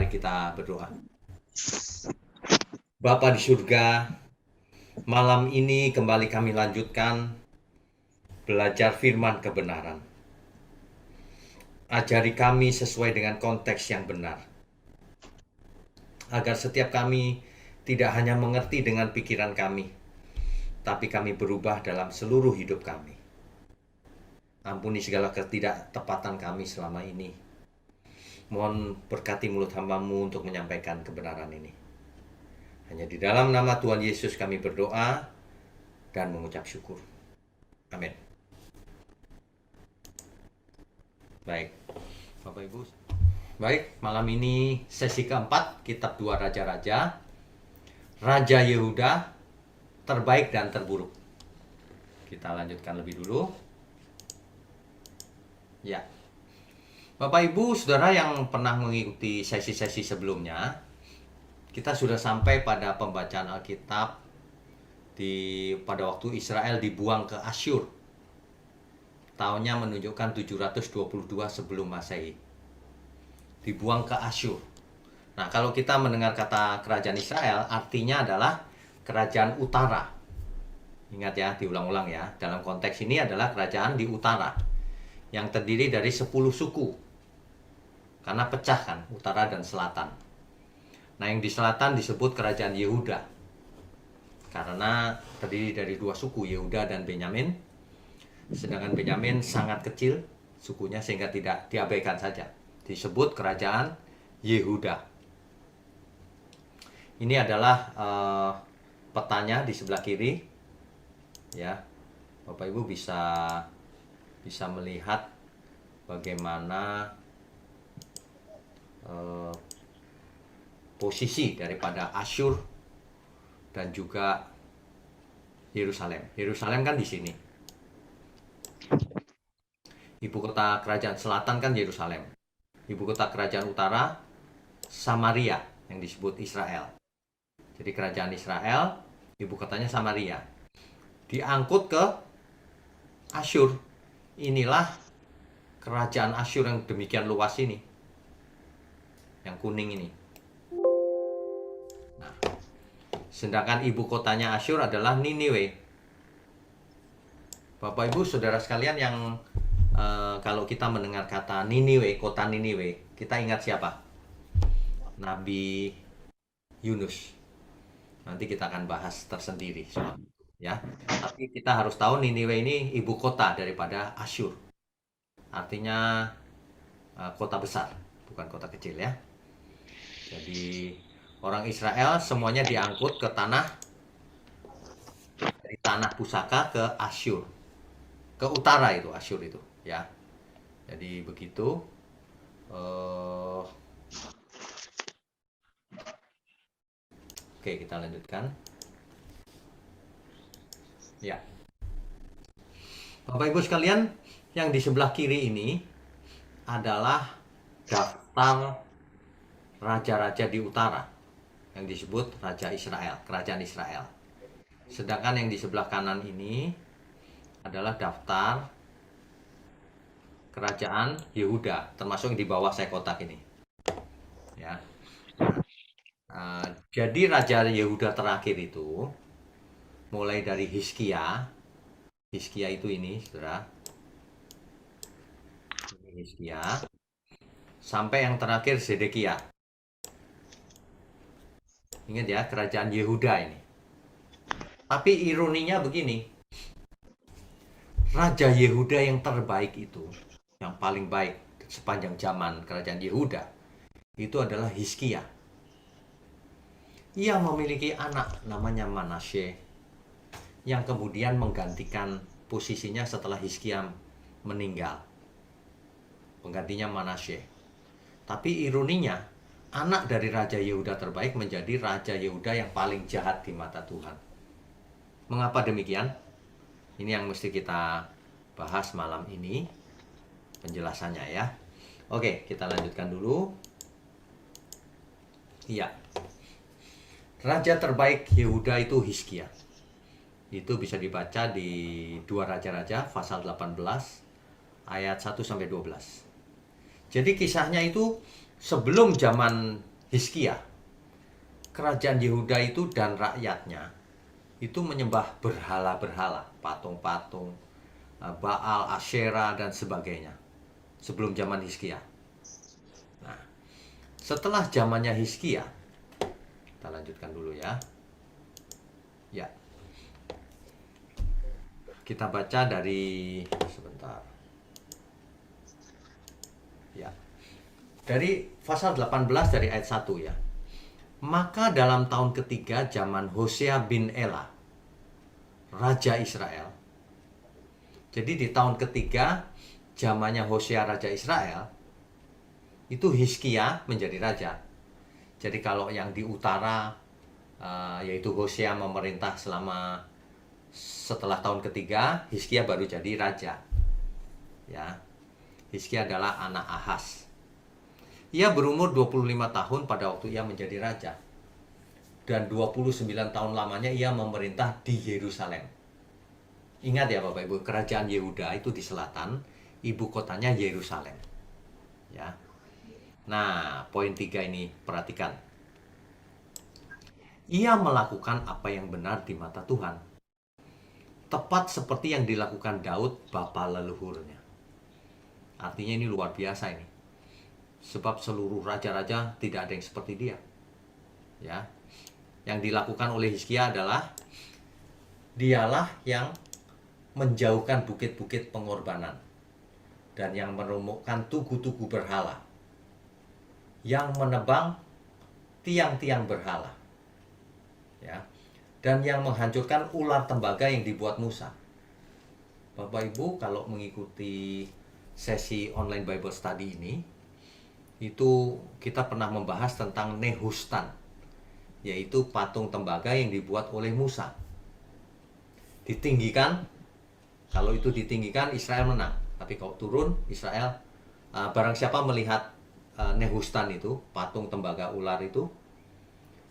Mari kita berdoa. Bapa di surga, malam ini kembali kami lanjutkan belajar firman kebenaran. Ajari kami sesuai dengan konteks yang benar. Agar setiap kami tidak hanya mengerti dengan pikiran kami, tapi kami berubah dalam seluruh hidup kami. Ampuni segala ketidaktepatan kami selama ini. Mohon berkati mulut hamba-Mu untuk menyampaikan kebenaran ini. Hanya di dalam nama Tuhan Yesus kami berdoa dan mengucap syukur. Amin. Baik, Bapak Ibu. Baik, malam ini sesi keempat, Kitab 2 Raja-Raja. Raja Yehuda, terbaik dan terburuk. Kita lanjutkan lebih dulu. Ya. Bapak Ibu, Saudara yang pernah mengikuti sesi-sesi sebelumnya, kita sudah sampai pada pembacaan Alkitab pada waktu Israel dibuang ke Asyur. Tahunnya menunjukkan 722 sebelum Masehi. Dibuang ke Asyur. Nah, kalau kita mendengar kata kerajaan Israel, artinya adalah kerajaan utara. Ingat ya, diulang-ulang ya. Dalam konteks ini adalah kerajaan di utara, yang terdiri dari 10 suku. Karena pecah kan, utara dan selatan. Nah, yang di selatan disebut kerajaan Yehuda. Karena terdiri dari 2 suku, Yehuda dan Benyamin. Sedangkan Benyamin sangat kecil sukunya sehingga tidak diabaikan saja. Disebut kerajaan Yehuda. Ini adalah petanya di sebelah kiri. Ya. Bapak Ibu bisa melihat bagaimana posisi daripada Asyur dan juga Yerusalem. Yerusalem kan di sini. Ibu kota kerajaan selatan kan Yerusalem. Ibu kota kerajaan utara Samaria yang disebut Israel. Jadi kerajaan Israel, ibu kotanya Samaria. Diangkut ke Asyur. Inilah kerajaan Asyur yang demikian luas ini. Yang kuning ini. Nah, sedangkan ibu kotanya Asyur adalah Niniwe. Bapak Ibu Saudara sekalian yang kalau kita mendengar kata Niniwe, kota Niniwe, kita ingat siapa? Nabi Yunus. Nanti kita akan bahas tersendiri soal itu, ya. Tapi kita harus tahu Niniwe ini ibu kota daripada Asyur. Artinya kota besar, bukan kota kecil ya. Jadi orang Israel semuanya diangkut ke dari tanah pusaka ke Asyur. Ke utara itu Asyur itu, ya. Jadi begitu. Oke, kita lanjutkan. Ya. Bapak Ibu sekalian, yang di sebelah kiri ini adalah daftar raja-raja di utara yang disebut Raja Israel, Kerajaan Israel. Sedangkan yang di sebelah kanan ini adalah daftar kerajaan Yehuda, termasuk yang di bawah saya kotak ini. Ya. Jadi Raja Yehuda terakhir itu mulai dari Hizkia itu ini, saudara. Ini Hizkia. Sampai yang terakhir Zedekia. Ingat ya, kerajaan Yehuda ini. Tapi ironinya begini. Raja Yehuda yang terbaik itu, yang paling baik sepanjang zaman kerajaan Yehuda, itu adalah Hizkia. Ia memiliki anak namanya Manasye, yang kemudian menggantikan posisinya setelah Hizkia meninggal. Penggantinya Manasye. Tapi ironinya, anak dari Raja Yehuda terbaik menjadi Raja Yehuda yang paling jahat di mata Tuhan. Mengapa demikian? Ini yang mesti kita bahas malam ini, penjelasannya ya. Oke, kita lanjutkan dulu. Iya. Raja terbaik Yehuda itu Hizkia. Itu bisa dibaca di 2 Raja-Raja pasal 18 ayat 1 sampai 12. Jadi kisahnya itu sebelum zaman Hizkia, kerajaan Yehuda itu dan rakyatnya itu menyembah berhala-berhala, patung-patung, Baal, Asyera, dan sebagainya sebelum zaman Hizkia. Nah, setelah zamannya Hizkia, kita lanjutkan dulu ya. Ya, kita baca dari sebentar. Ya, dari pasal 18 dari ayat 1 ya. Maka dalam tahun ketiga zaman Hosea bin Ela, Raja Israel. Jadi di tahun ketiga zamannya Hosea Raja Israel, itu Hizkia menjadi raja. Jadi kalau yang di utara, yaitu Hosea memerintah selama setelah tahun ketiga, Hizkia baru jadi raja. Ya, Hizkia adalah anak Ahaz. Ia berumur 25 tahun pada waktu ia menjadi raja. Dan 29 tahun lamanya ia memerintah di Yerusalem. Ingat ya Bapak Ibu, kerajaan Yehuda itu di selatan, ibu kotanya Yerusalem. Ya. Nah, poin 3 ini perhatikan. Ia melakukan apa yang benar di mata Tuhan. Tepat seperti yang dilakukan Daud, bapa leluhurnya. Artinya ini luar biasa ini. Sebab seluruh raja-raja tidak ada yang seperti dia. Ya. Yang dilakukan oleh Hizkia adalah dialah yang menjauhkan bukit-bukit pengorbanan dan yang merumukkan tugu-tugu berhala, yang menebang tiang-tiang berhala, ya, dan yang menghancurkan ular tembaga yang dibuat Musa. Bapak Ibu, kalau mengikuti sesi online Bible Study ini, itu kita pernah membahas tentang Nehustan, yaitu patung tembaga yang dibuat oleh Musa. Ditinggikan, kalau itu ditinggikan Israel menang, tapi kalau turun Israel, barang siapa melihat Nehustan itu, patung tembaga ular itu,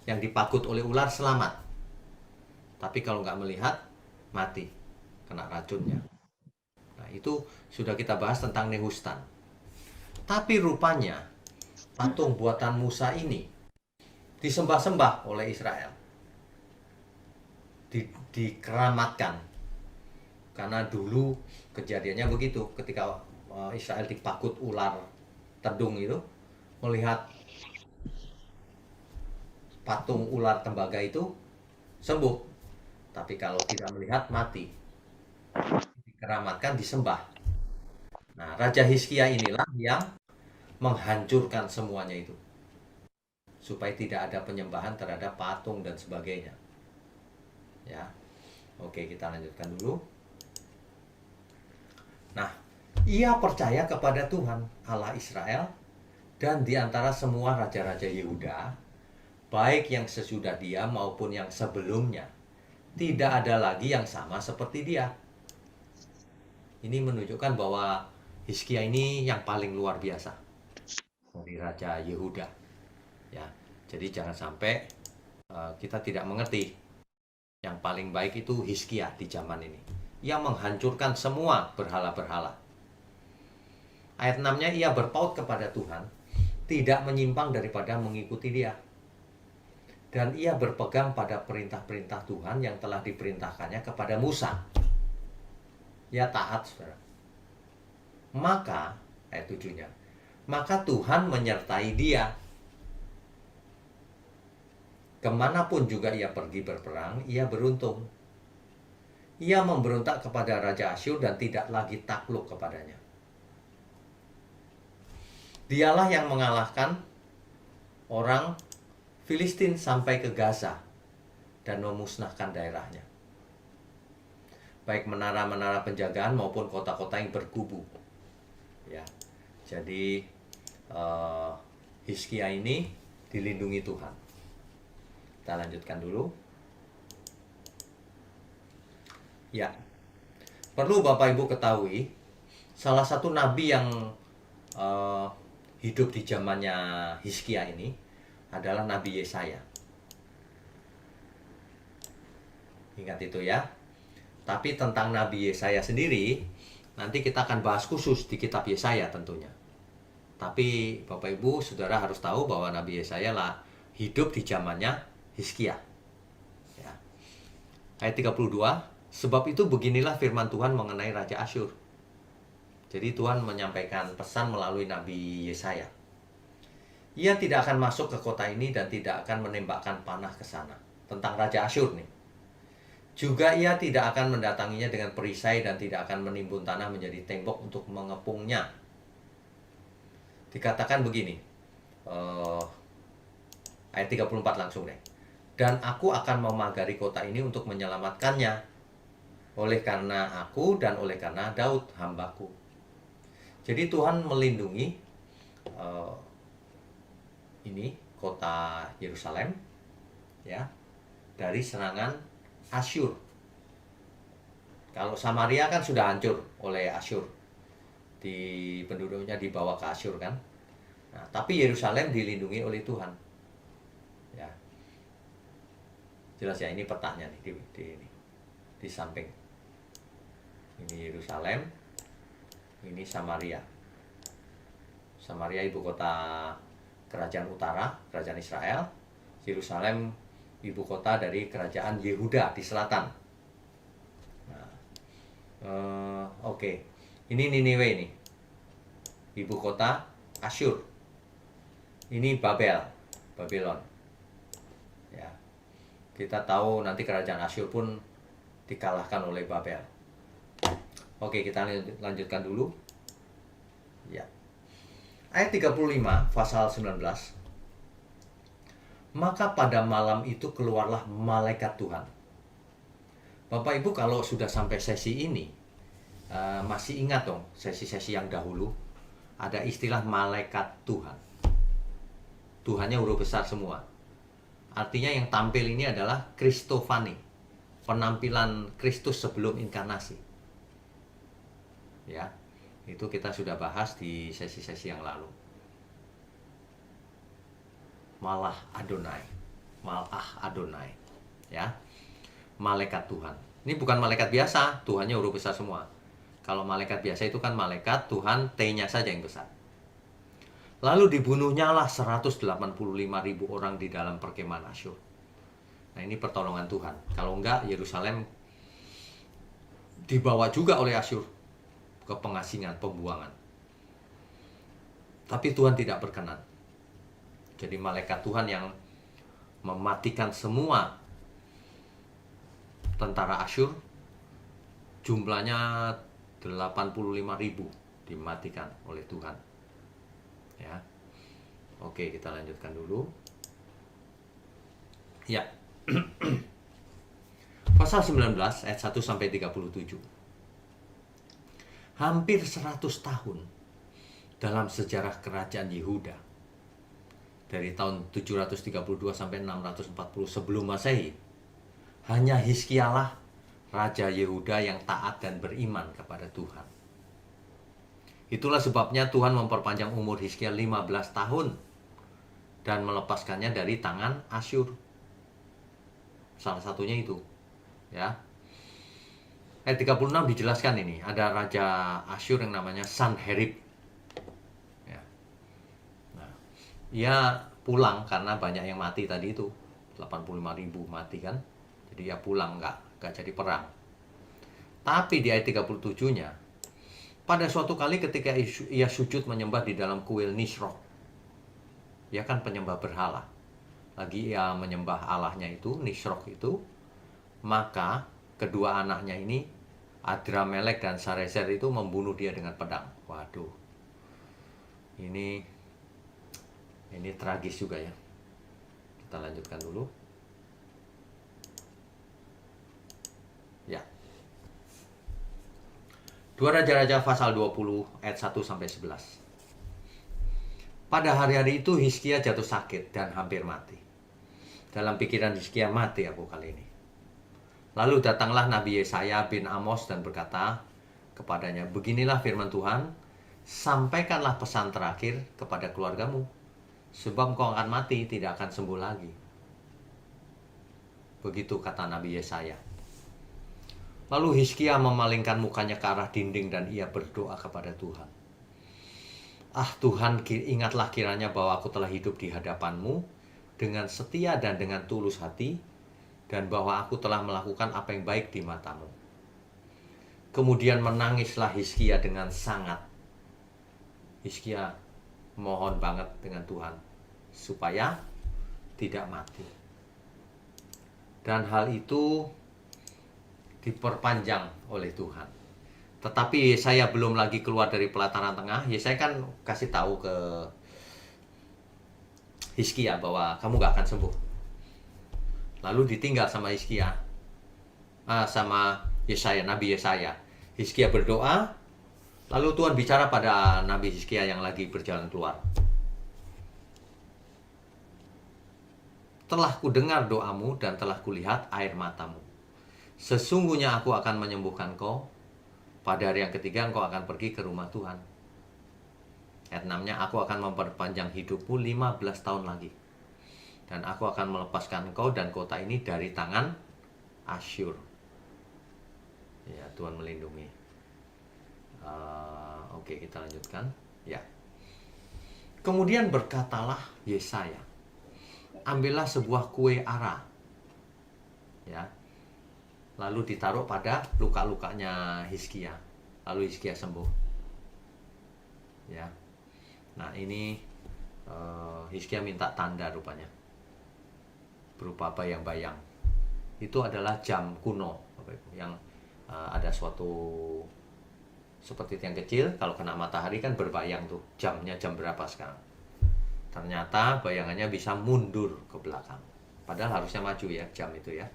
yang dipakut oleh ular selamat. Tapi kalau nggak melihat, mati, kena racunnya. Nah, itu sudah kita bahas tentang Nehustan. Tapi rupanya patung buatan Musa ini disembah-sembah oleh Israel, dikeramatkan. Karena dulu kejadiannya begitu, ketika Israel dipakut ular tedung itu, melihat patung ular tembaga itu sembuh. Tapi kalau tidak melihat, mati. Dikeramatkan, disembah. Nah, Raja Hizkia inilah yang menghancurkan semuanya itu, supaya tidak ada penyembahan terhadap patung dan sebagainya. Ya, oke, kita lanjutkan dulu. Nah, ia percaya kepada Tuhan Allah Israel, dan di antara semua raja-raja Yehuda, baik yang sesudah dia maupun yang sebelumnya, tidak ada lagi yang sama seperti dia. Ini menunjukkan bahwa Hizkia ini yang paling luar biasa dari Raja Yehuda. Ya, jadi jangan sampai kita tidak mengerti. Yang paling baik itu Hizkia di zaman ini. Ia menghancurkan semua berhala-berhala. Ayat 6-nya, ia berpaut kepada Tuhan, tidak menyimpang daripada mengikuti dia. Dan ia berpegang pada perintah-perintah Tuhan yang telah diperintahkannya kepada Musa. Ia taat, saudara. Maka, ayat 7-nya, maka Tuhan menyertai dia. Kemanapun juga ia pergi berperang, ia beruntung. Ia memberontak kepada Raja Asyur dan tidak lagi takluk kepadanya. Dialah yang mengalahkan orang Filistin sampai ke Gaza dan memusnahkan daerahnya, baik menara-menara penjagaan maupun kota-kota yang berkubu. Ya, jadi Hizkia ini dilindungi Tuhan. Kita lanjutkan dulu. Ya, perlu Bapak Ibu ketahui, salah satu nabi yang hidup di zamannya Hizkia ini adalah Nabi Yesaya. Ingat itu ya. Tapi tentang Nabi Yesaya sendiri, nanti kita akan bahas khusus di kitab Yesaya tentunya. Tapi Bapak Ibu Saudara harus tahu bahwa Nabi Yesaya lah hidup di zamannya Hizkia. Ya. Ayat 32, sebab itu beginilah firman Tuhan mengenai Raja Asyur. Jadi Tuhan menyampaikan pesan melalui Nabi Yesaya. Ia tidak akan masuk ke kota ini dan tidak akan menembakkan panah ke sana. Tentang Raja Asyur nih. Juga ia tidak akan mendatanginya dengan perisai dan tidak akan menimbun tanah menjadi tembok untuk mengepungnya. Dikatakan begini, ayat 34 langsung deh. Dan aku akan memagari kota ini untuk menyelamatkannya, oleh karena aku dan oleh karena Daud hambaku. Jadi Tuhan melindungi ini kota Yerusalem ya dari serangan Asyur. Kalau Samaria kan sudah hancur oleh Asyur, di penduduknya dibawa ke Asyur kan. Nah, tapi Yerusalem dilindungi oleh Tuhan. Ya. Jelas ya, ini petanya nih di samping. Ini Yerusalem, ini Samaria. Samaria ibu kota kerajaan utara, kerajaan Israel. Yerusalem ibu kota dari kerajaan Yehuda di selatan. Nah, oke. Ini Niniwe nih, ibu kota Asyur. Ini Babylon. Ya, kita tahu nanti kerajaan Asyur pun dikalahkan oleh Babel. Oke, kita lanjutkan dulu. Ya. Ayat 35, pasal 19. Maka pada malam itu keluarlah malaikat Tuhan. Bapak Ibu kalau sudah sampai sesi ini, masih ingat dong sesi-sesi yang dahulu, ada istilah malaikat Tuhan. Tuhannya huruf besar semua. Artinya yang tampil ini adalah Kristofani, penampilan Kristus sebelum inkarnasi. Ya, itu kita sudah bahas di sesi-sesi yang lalu. Malah Adonai, ya, malaikat Tuhan. Ini bukan malaikat biasa, Tuhannya huruf besar semua. Kalau malaikat biasa itu kan malaikat Tuhan, T-nya saja yang besar. Lalu dibunuhnya lah 185.000 orang di dalam perkemahan Asyur. Nah, ini pertolongan Tuhan. Kalau enggak, Yerusalem dibawa juga oleh Asyur ke pengasingan, pembuangan. Tapi Tuhan tidak berkenan. Jadi malaikat Tuhan yang mematikan semua tentara Asyur, jumlahnya 85.000 dimatikan oleh Tuhan. Ya. Oke, kita lanjutkan dulu. Ya. Pasal 19 ayat 1 sampai 37. Hampir 100 tahun dalam sejarah kerajaan Yehuda, dari tahun 732 sampai 640 sebelum Masehi, hanya Hizkialah raja Yehuda yang taat dan beriman kepada Tuhan. Itulah sebabnya Tuhan memperpanjang umur Hizkia 15 tahun dan melepaskannya dari tangan Asyur. Salah satunya itu, ya. Ayat 36 dijelaskan ini, ada raja Asyur yang namanya Sanherib. Ia pulang karena banyak yang mati tadi itu, 85.000 mati kan. Jadi ia pulang, nggak jadi perang. Tapi di ayat 37-nya, pada suatu kali ketika ia sujud menyembah di dalam kuil Nisroch, ia kan penyembah berhala, lagi ia menyembah Allahnya itu, Nisroch itu, maka kedua anaknya ini, Adramelek dan Sarezer itu membunuh dia dengan pedang. Waduh, ini tragis juga ya. Kita lanjutkan dulu. Ya. 2 Raja-Raja pasal 20 ayat 1 sampai 11. Pada hari-hari itu Hizkia jatuh sakit dan hampir mati. Dalam pikiran Hizkia, mati aku kali ini. Lalu datanglah Nabi Yesaya bin Amos dan berkata kepadanya, beginilah firman Tuhan, sampaikanlah pesan terakhir kepada keluargamu, sebab kau akan mati, tidak akan sembuh lagi. Begitu kata Nabi Yesaya. Lalu Hizkia memalingkan mukanya ke arah dinding dan ia berdoa kepada Tuhan. Ah Tuhan, ingatlah kiranya bahwa aku telah hidup di hadapan-Mu dengan setia dan dengan tulus hati, dan bahwa aku telah melakukan apa yang baik di mata-Mu. Kemudian menangislah Hizkia dengan sangat. Hizkia mohon banget dengan Tuhan supaya tidak mati. Dan hal itu diperpanjang oleh Tuhan. Tetapi saya belum lagi keluar dari pelataran tengah, ya saya kan kasih tahu ke Hizkia bahwa kamu gak akan sembuh. Lalu ditinggal sama Hizkia, sama Yesaya, Nabi Yesaya. Hizkia berdoa, lalu Tuhan bicara pada Nabi Hizkia yang lagi berjalan keluar. Telah kudengar doamu dan telah kulihat air matamu. Sesungguhnya aku akan menyembuhkan kau. Pada hari yang ketiga engkau akan pergi ke rumah Tuhan. Ayat 6-nya, aku akan memperpanjang hidupmu 15 tahun lagi. Dan aku akan melepaskan engkau dan kota ini dari tangan Asyur. Ya, Tuhan melindungi. Oke, kita lanjutkan. Ya. Kemudian berkatalah Yesaya, ambillah sebuah kue ara. Ya. Lalu ditaruh pada luka-lukanya Hizkia. Lalu Hizkia sembuh. Ya. Nah, ini Hizkia minta tanda rupanya. Berupa bayang-bayang. Itu adalah jam kuno, yang ada suatu seperti tiang kecil, kalau kena matahari kan berbayang tuh jamnya jam berapa sekarang. Ternyata bayangannya bisa mundur ke belakang. Padahal harusnya maju ya jam itu ya.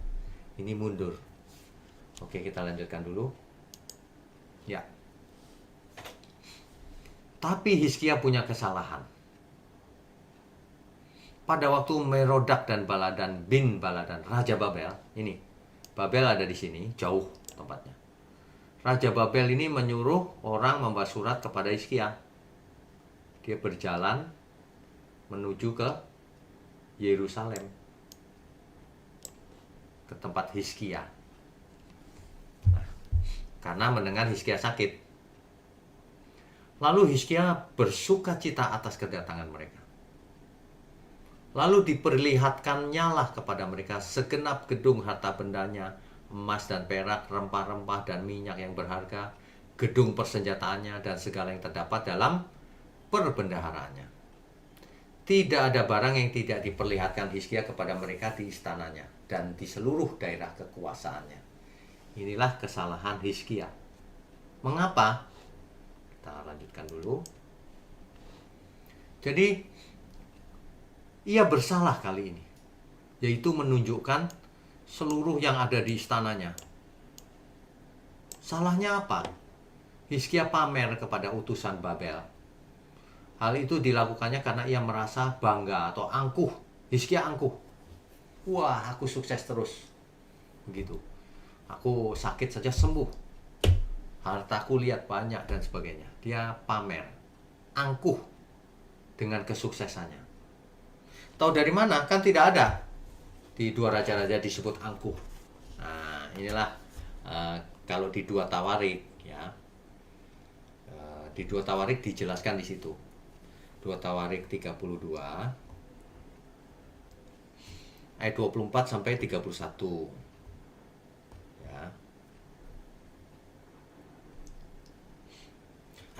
Ini mundur. Oke, kita lanjutkan dulu. Ya. Tapi Hizkia punya kesalahan. Pada waktu Merodak dan Baladan bin Baladan, Raja Babel, ini Babel ada di sini, jauh tempatnya. Raja Babel ini menyuruh orang membawa surat kepada Hizkia. Dia berjalan menuju ke Yerusalem, ke tempat Hizkia. Nah, karena mendengar Hizkia sakit. Lalu Hizkia bersuka cita atas kedatangan mereka. Lalu diperlihatkannya lah kepada mereka segenap gedung harta bendanya, emas dan perak, rempah-rempah dan minyak yang berharga, gedung persenjataannya dan segala yang terdapat dalam perbendaharaannya. Tidak ada barang yang tidak diperlihatkan Hizkia kepada mereka di istananya dan di seluruh daerah kekuasaannya. Inilah kesalahan Hizkia. Mengapa? Kita lanjutkan dulu. Jadi ia bersalah kali ini, yaitu menunjukkan seluruh yang ada di istananya. Salahnya apa? Hizkia pamer kepada utusan Babel. Hal itu dilakukannya karena ia merasa bangga atau angkuh. Hizkia angkuh. Wah, aku sukses terus. Begitu. Aku sakit saja sembuh. Hartaku lihat banyak dan sebagainya. Dia pamer. Angkuh dengan kesuksesannya. Tahu dari mana? Kan tidak ada di dua raja-raja disebut angkuh. Nah, inilah kalau di dua Tawarik ya. Di dua Tawarik dijelaskan di situ. Dua Tawarik 32 ayat 24 sampai 31. Ya.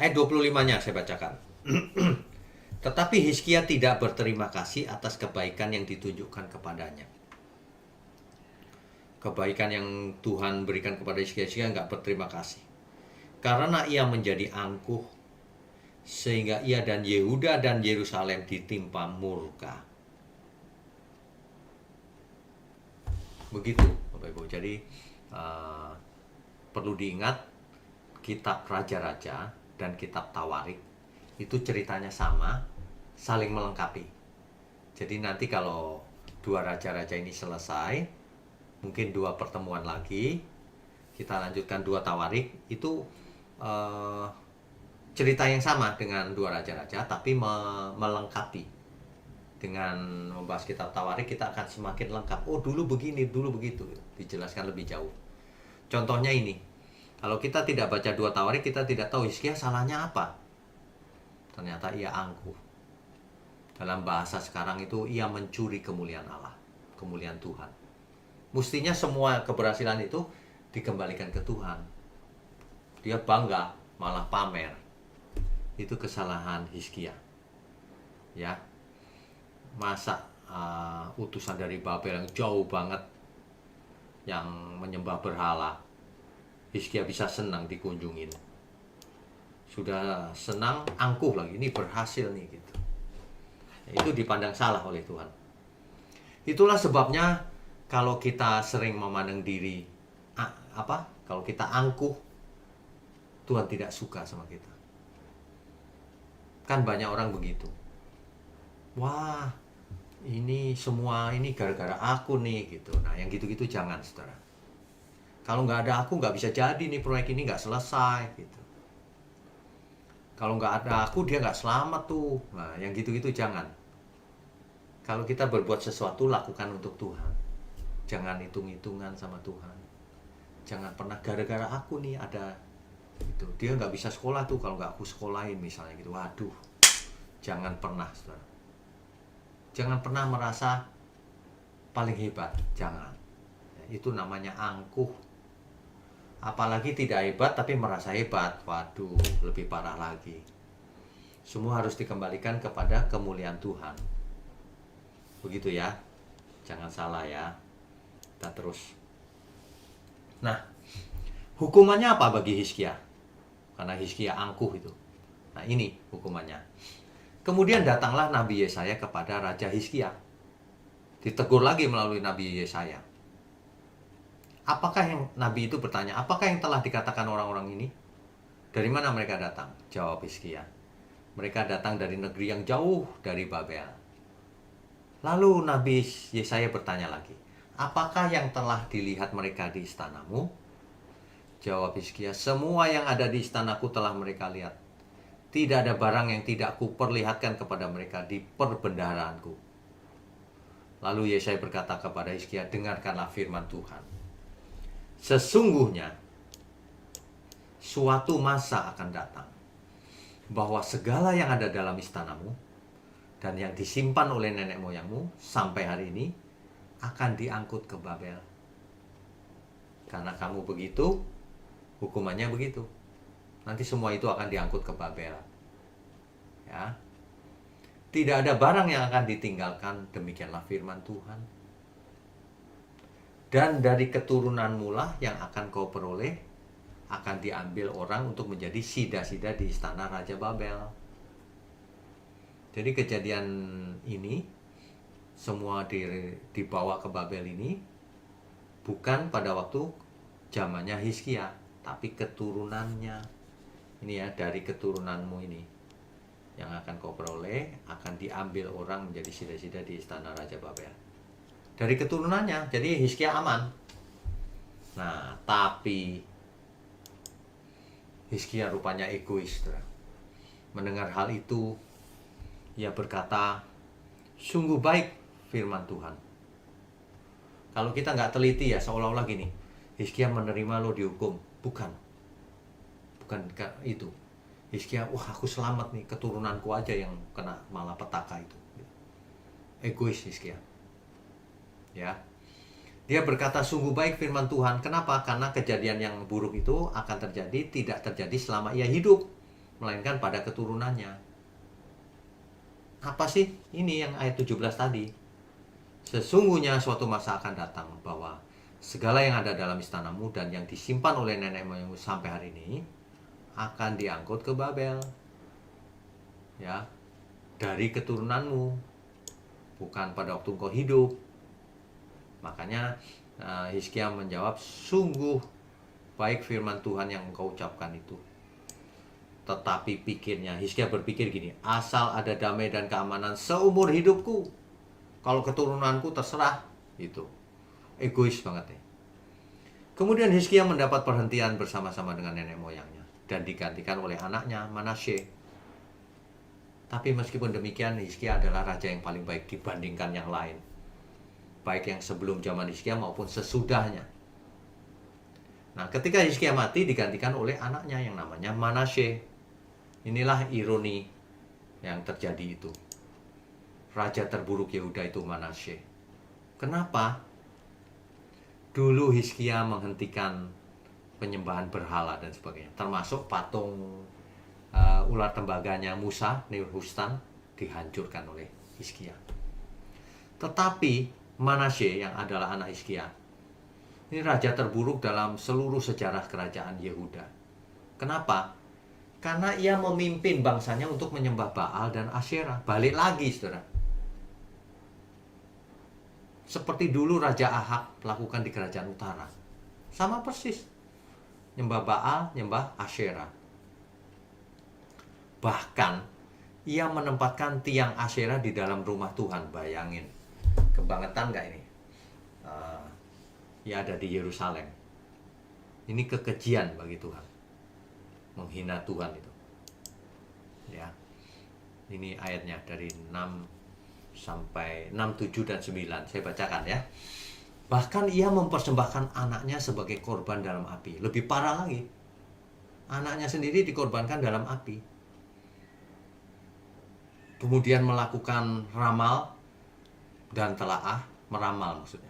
Ayat 25-nya saya bacakan. Tetapi Hizkia tidak berterima kasih atas kebaikan yang ditunjukkan kepadanya. Kebaikan yang Tuhan berikan kepada Hizkia nggak berterima kasih. Karena ia menjadi angkuh, sehingga ia dan Yehuda dan Yerusalem ditimpa murka. Begitu, Bapak Ibu. Jadi perlu diingat, kitab Raja-Raja dan kitab Tawarik itu ceritanya sama, saling melengkapi. Jadi nanti kalau dua raja-raja ini selesai, mungkin dua pertemuan lagi, kita lanjutkan dua Tawarik, itu cerita yang sama dengan dua raja-raja, tapi melengkapi. Dengan membahas kitab Tawarik, kita akan semakin lengkap. Oh, dulu begini, dulu begitu. Dijelaskan lebih jauh. Contohnya ini, kalau kita tidak baca dua Tawarik, kita tidak tahu Hizkia salahnya apa. ternyata ia angkuh. Dalam bahasa sekarang itu ia mencuri kemuliaan Allah, kemuliaan Tuhan. Mestinya semua keberhasilan itu dikembalikan ke Tuhan. Dia bangga, malah pamer. Itu kesalahan Hizkia. Ya. Masa utusan dari Babel yang jauh banget, yang menyembah berhala, Hizkia bisa senang dikunjungin. Sudah senang, angkuh lagi, ini berhasil nih gitu. Itu dipandang salah oleh Tuhan. Itulah sebabnya kalau kita sering memandang diri kalau kita angkuh, Tuhan tidak suka sama kita. Kan banyak orang begitu. Wah, ini semua ini gara-gara aku nih gitu. Nah, yang gitu-gitu jangan, saudara. Kalau nggak ada aku nggak bisa jadi nih, proyek ini nggak selesai gitu. Kalau nggak ada aku dia nggak selamat tuh. Nah, yang gitu-gitu jangan. Kalau kita berbuat sesuatu, lakukan untuk Tuhan. Jangan hitung-hitungan sama Tuhan. Jangan pernah gara-gara aku nih ada gitu. Dia nggak bisa sekolah tuh kalau nggak aku sekolahin misalnya gitu. Waduh, jangan pernah, saudara. Jangan pernah merasa paling hebat. Jangan. Itu namanya angkuh. Apalagi tidak hebat tapi merasa hebat. Waduh, lebih parah lagi. Semua harus dikembalikan kepada kemuliaan Tuhan. Begitu ya. Jangan salah ya. Kita terus. Nah, hukumannya apa bagi Hizkia? Karena Hizkia angkuh itu. Nah, ini hukumannya. Kemudian datanglah Nabi Yesaya kepada Raja Hizkia. Ditegur lagi melalui Nabi Yesaya. Apakah yang Nabi itu bertanya, apakah yang telah dikatakan orang-orang ini? Dari mana mereka datang? Jawab Hizkia. Mereka datang dari negeri yang jauh dari Babel. Lalu Nabi Yesaya bertanya lagi, apakah yang telah dilihat mereka di istanamu? Jawab Hizkia, semua yang ada di istanaku telah mereka lihat. Tidak ada barang yang tidak kuperlihatkan kepada mereka di perbendaharaanku. Lalu Yesaya berkata kepada Hizkia, dengarkanlah firman Tuhan. Sesungguhnya suatu masa akan datang bahwa segala yang ada dalam istanamu dan yang disimpan oleh nenek moyangmu sampai hari ini akan diangkut ke Babel. Karena kamu begitu, hukumannya begitu. Nanti semua itu akan diangkut ke Babel. Ya. Tidak ada barang yang akan ditinggalkan, demikianlah firman Tuhan. Dan dari keturunanmu lah yang akan kau peroleh, akan diambil orang untuk menjadi sida-sida di istana Raja Babel. Jadi kejadian ini, semua dibawa ke Babel ini, bukan pada waktu zamannya Hizkia, tapi keturunannya. Ini ya, dari keturunanmu ini yang akan kau peroleh, akan diambil orang menjadi sida-sida di istana Raja Babel. Dari keturunannya, jadi Hizkia aman. Nah, tapi Hizkia rupanya egois. Mendengar hal itu, ia berkata, sungguh baik firman Tuhan. Kalau kita nggak teliti ya, seolah-olah gini, Hizkia menerima lo dihukum. Bukan itu. Hizkia, wah aku selamat nih, keturunanku aja yang kena malah petaka itu. Egois Hizkia. Ya, dia berkata sungguh baik firman Tuhan. Kenapa? Karena kejadian yang buruk itu akan terjadi, tidak terjadi selama ia hidup, melainkan pada keturunannya. Apa sih? Ini yang ayat 17 tadi. Sesungguhnya suatu masa akan datang bahwa segala yang ada dalam istanamu dan yang disimpan oleh nenek moyangmu sampai hari ini akan diangkut ke Babel. Ya, dari keturunanmu, bukan pada waktu engkau hidup. Makanya Hizkia menjawab, sungguh baik firman Tuhan yang engkau ucapkan itu. Tetapi pikirnya, Hizkia berpikir gini, asal ada damai dan keamanan seumur hidupku, kalau keturunanku terserah, itu egois banget ya. Kemudian Hizkia mendapat perhentian bersama-sama dengan nenek moyangnya dan digantikan oleh anaknya Manasye. Tapi meskipun demikian, Hizkia adalah raja yang paling baik dibandingkan yang lain, baik yang sebelum zaman Hizkia maupun sesudahnya. Nah, ketika Hizkia mati digantikan oleh anaknya yang namanya Manasye. Inilah ironi yang terjadi itu. Raja terburuk Yehuda itu Manasye. Kenapa? Dulu Hizkia menghentikan penyembahan berhala dan sebagainya, termasuk patung ular tembaganya Musa, Nehushtan, dihancurkan oleh Hizkia. Tetapi Manasye yang adalah anak Hizkia, ini raja terburuk dalam seluruh sejarah kerajaan Yehuda. Kenapa? Karena ia memimpin bangsanya untuk menyembah Baal dan Asyera. Balik lagi, saudara. Seperti dulu Raja Ahab lakukan di kerajaan utara. Sama persis. Nyembah Baal, nyembah Asyera. Bahkan, ia menempatkan tiang Asyera di dalam rumah Tuhan. Bayangin. Kebangetan nggak ini? Ya ada di Yerusalem. Ini kekejian bagi Tuhan. Menghina Tuhan itu. Ya. Ini ayatnya dari 6 sampai 6, 7 dan 9. Saya bacakan ya. Bahkan ia mempersembahkan anaknya sebagai korban dalam api. Lebih parah lagi. Anaknya sendiri dikorbankan dalam api. Kemudian melakukan ramal dan telaah, meramal maksudnya.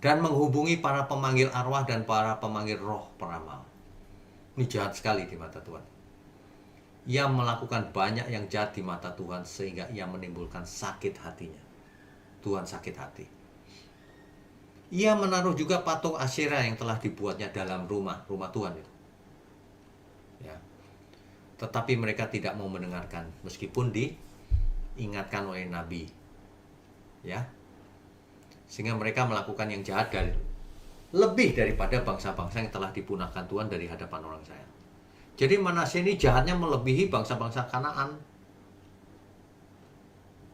Dan menghubungi para pemanggil arwah dan para pemanggil roh peramal. Ini jahat sekali di mata Tuhan. Ia melakukan banyak yang jahat di mata Tuhan sehingga ia menimbulkan sakit hatinya. Tuhan sakit hati. Ia menaruh juga patung Asyera yang telah dibuatnya dalam rumah Tuhan itu. Ya. Tetapi mereka tidak mau mendengarkan meskipun diingatkan oleh Nabi. Ya. Sehingga mereka melakukan yang jahat lebih daripada bangsa-bangsa yang telah dipunahkan Tuhan dari hadapan orang Israel. Jadi Manasye ini jahatnya melebihi bangsa-bangsa Kanaan.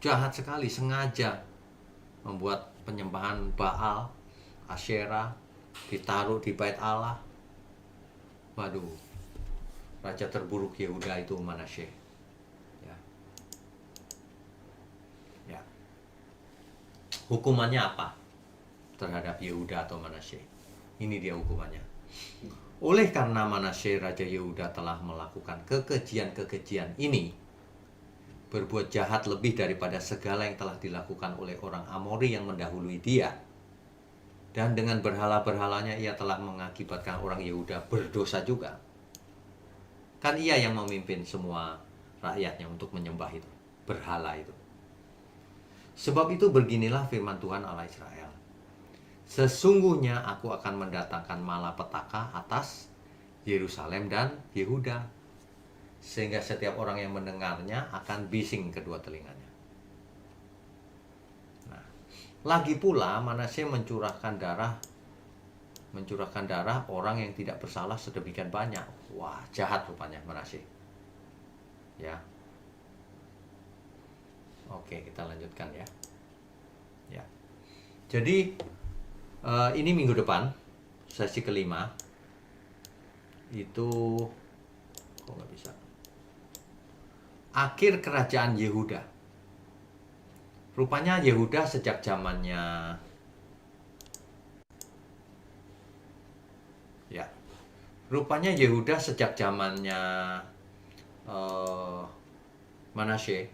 Jahat sekali, sengaja membuat penyembahan Baal, Asyera ditaruh di bait Allah. Waduh, raja terburuk Yehuda itu Manasye. Ya. Hukumannya apa terhadap Yehuda atau Manasye? Ini dia hukumannya. Oleh karena Manasye Raja Yehuda telah melakukan kekejian-kekejian ini, berbuat jahat lebih daripada segala yang telah dilakukan oleh orang Amori yang mendahului dia, dan dengan berhala-berhalanya ia telah mengakibatkan orang Yehuda berdosa juga. Kan ia yang memimpin semua rakyatnya untuk menyembah itu, berhala itu. Sebab itu beginilah firman Tuhan Allah Israel. Sesungguhnya aku akan mendatangkan malapetaka atas Yerusalem dan Yehuda, sehingga setiap orang yang mendengarnya akan bising kedua telinganya. Nah, lagi pula Manasye mencurahkan darah orang yang tidak bersalah sedemikian banyak. Wah, jahat rupanya Manasye. Ya. Oke, kita lanjutkan ya. Ya. Jadi ini minggu depan, sesi kelima, itu kok nggak bisa. Akhir kerajaan Yehuda. Rupanya Yehuda sejak zamannya Manasye,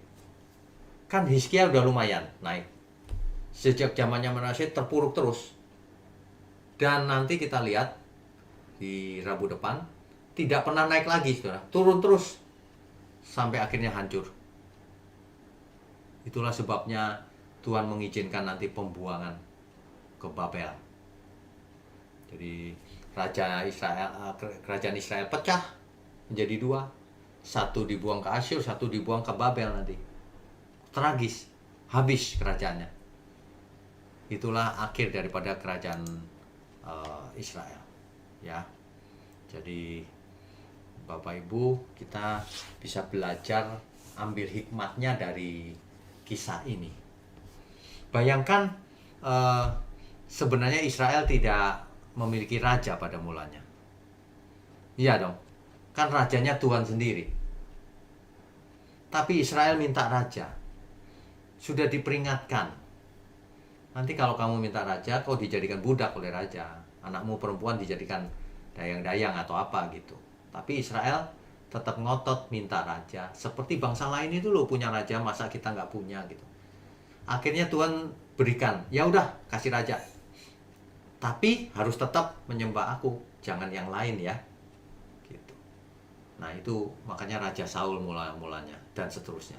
kan Hizkia udah lumayan naik. Sejak zamannya Manasye terpuruk terus. Dan nanti kita lihat di Rabu depan tidak pernah naik lagi, saudara. Turun terus sampai akhirnya hancur. Itulah sebabnya Tuhan mengizinkan nanti pembuangan ke Babel. Jadi kerajaan Israel pecah menjadi dua. Satu dibuang ke Asyur, satu dibuang ke Babel nanti. Tragis, habis kerajaannya. Itulah akhir daripada kerajaan Israel. Ya. Jadi Bapak Ibu, kita bisa belajar ambil hikmatnya dari kisah ini. Bayangkan sebenarnya Israel tidak memiliki raja pada mulanya. Iya dong, kan rajanya Tuhan sendiri. Tapi Israel minta raja. Sudah diperingatkan. Nanti kalau kamu minta raja, kau dijadikan budak oleh raja. Anakmu perempuan dijadikan dayang-dayang atau apa gitu. Tapi Israel tetap ngotot minta raja. Seperti bangsa lain itu loh punya raja, masa kita nggak punya gitu. Akhirnya Tuhan berikan, ya udah kasih raja. Tapi harus tetap menyembah aku, jangan yang lain ya. Gitu. Nah itu makanya Raja Saul mulanya dan seterusnya.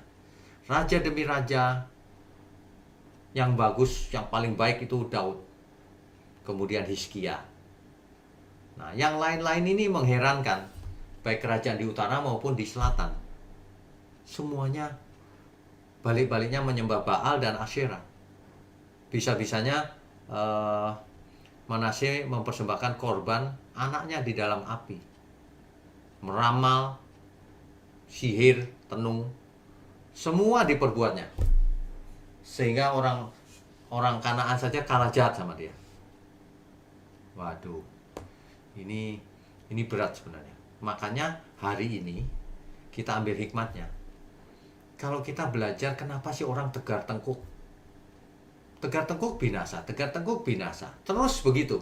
Raja demi raja yang bagus, yang paling baik itu Daud. Kemudian Hizkia. Nah yang lain-lain ini mengherankan. Baik kerajaan di utara maupun di selatan. Semuanya balik-baliknya menyembah Baal dan Asyera. Bisa-bisanya Manasye mempersembahkan korban anaknya di dalam api. Meramal, sihir, tenung, semua diperbuatnya. Sehingga orang Kanaan saja kalah jahat sama dia. Waduh, ini berat sebenarnya. Makanya hari ini kita ambil hikmatnya. Kalau kita belajar kenapa sih orang tegar tengkuk? Tegar tengkuk binasa, tegar tengkuk binasa. Terus begitu.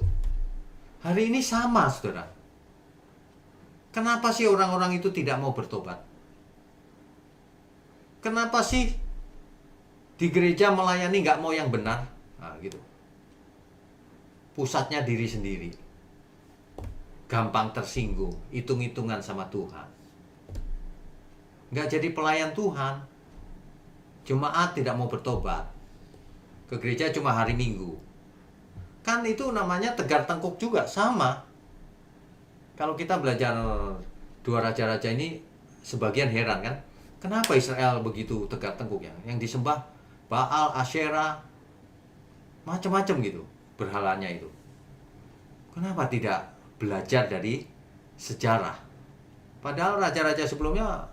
Hari ini sama, saudara. Kenapa sih orang-orang itu tidak mau bertobat? Kenapa sih di gereja melayani nggak mau yang benar? Nah, gitu. Pusatnya diri sendiri. Gampang tersinggung, hitung-hitungan sama Tuhan. Nggak jadi pelayan Tuhan. Jemaat tidak mau bertobat. Ke gereja cuma hari Minggu. Kan itu namanya tegar tengkuk juga, sama. Kalau kita belajar dua raja-raja ini, sebagian heran kan, kenapa Israel begitu tegar tengkuk ya? Yang disembah Baal, Asyera, macam-macam gitu berhalanya itu. Kenapa tidak belajar dari sejarah? Padahal raja-raja sebelumnya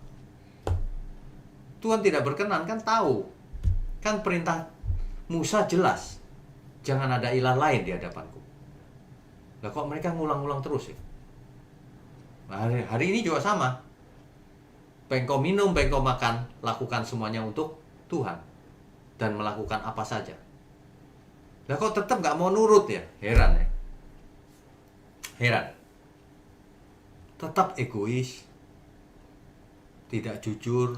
Tuhan tidak berkenan, kan tahu. Kan perintah Musa jelas, jangan ada ilah lain di hadapanku. Lah kok mereka ngulang-ngulang terus ya? Nah, hari ini juga sama. Bengkau minum, bengkau makan, lakukan semuanya untuk Tuhan. Dan melakukan apa saja. Lah kok tetap gak mau nurut ya? Heran ya. Heran. Tetap egois. Tidak jujur.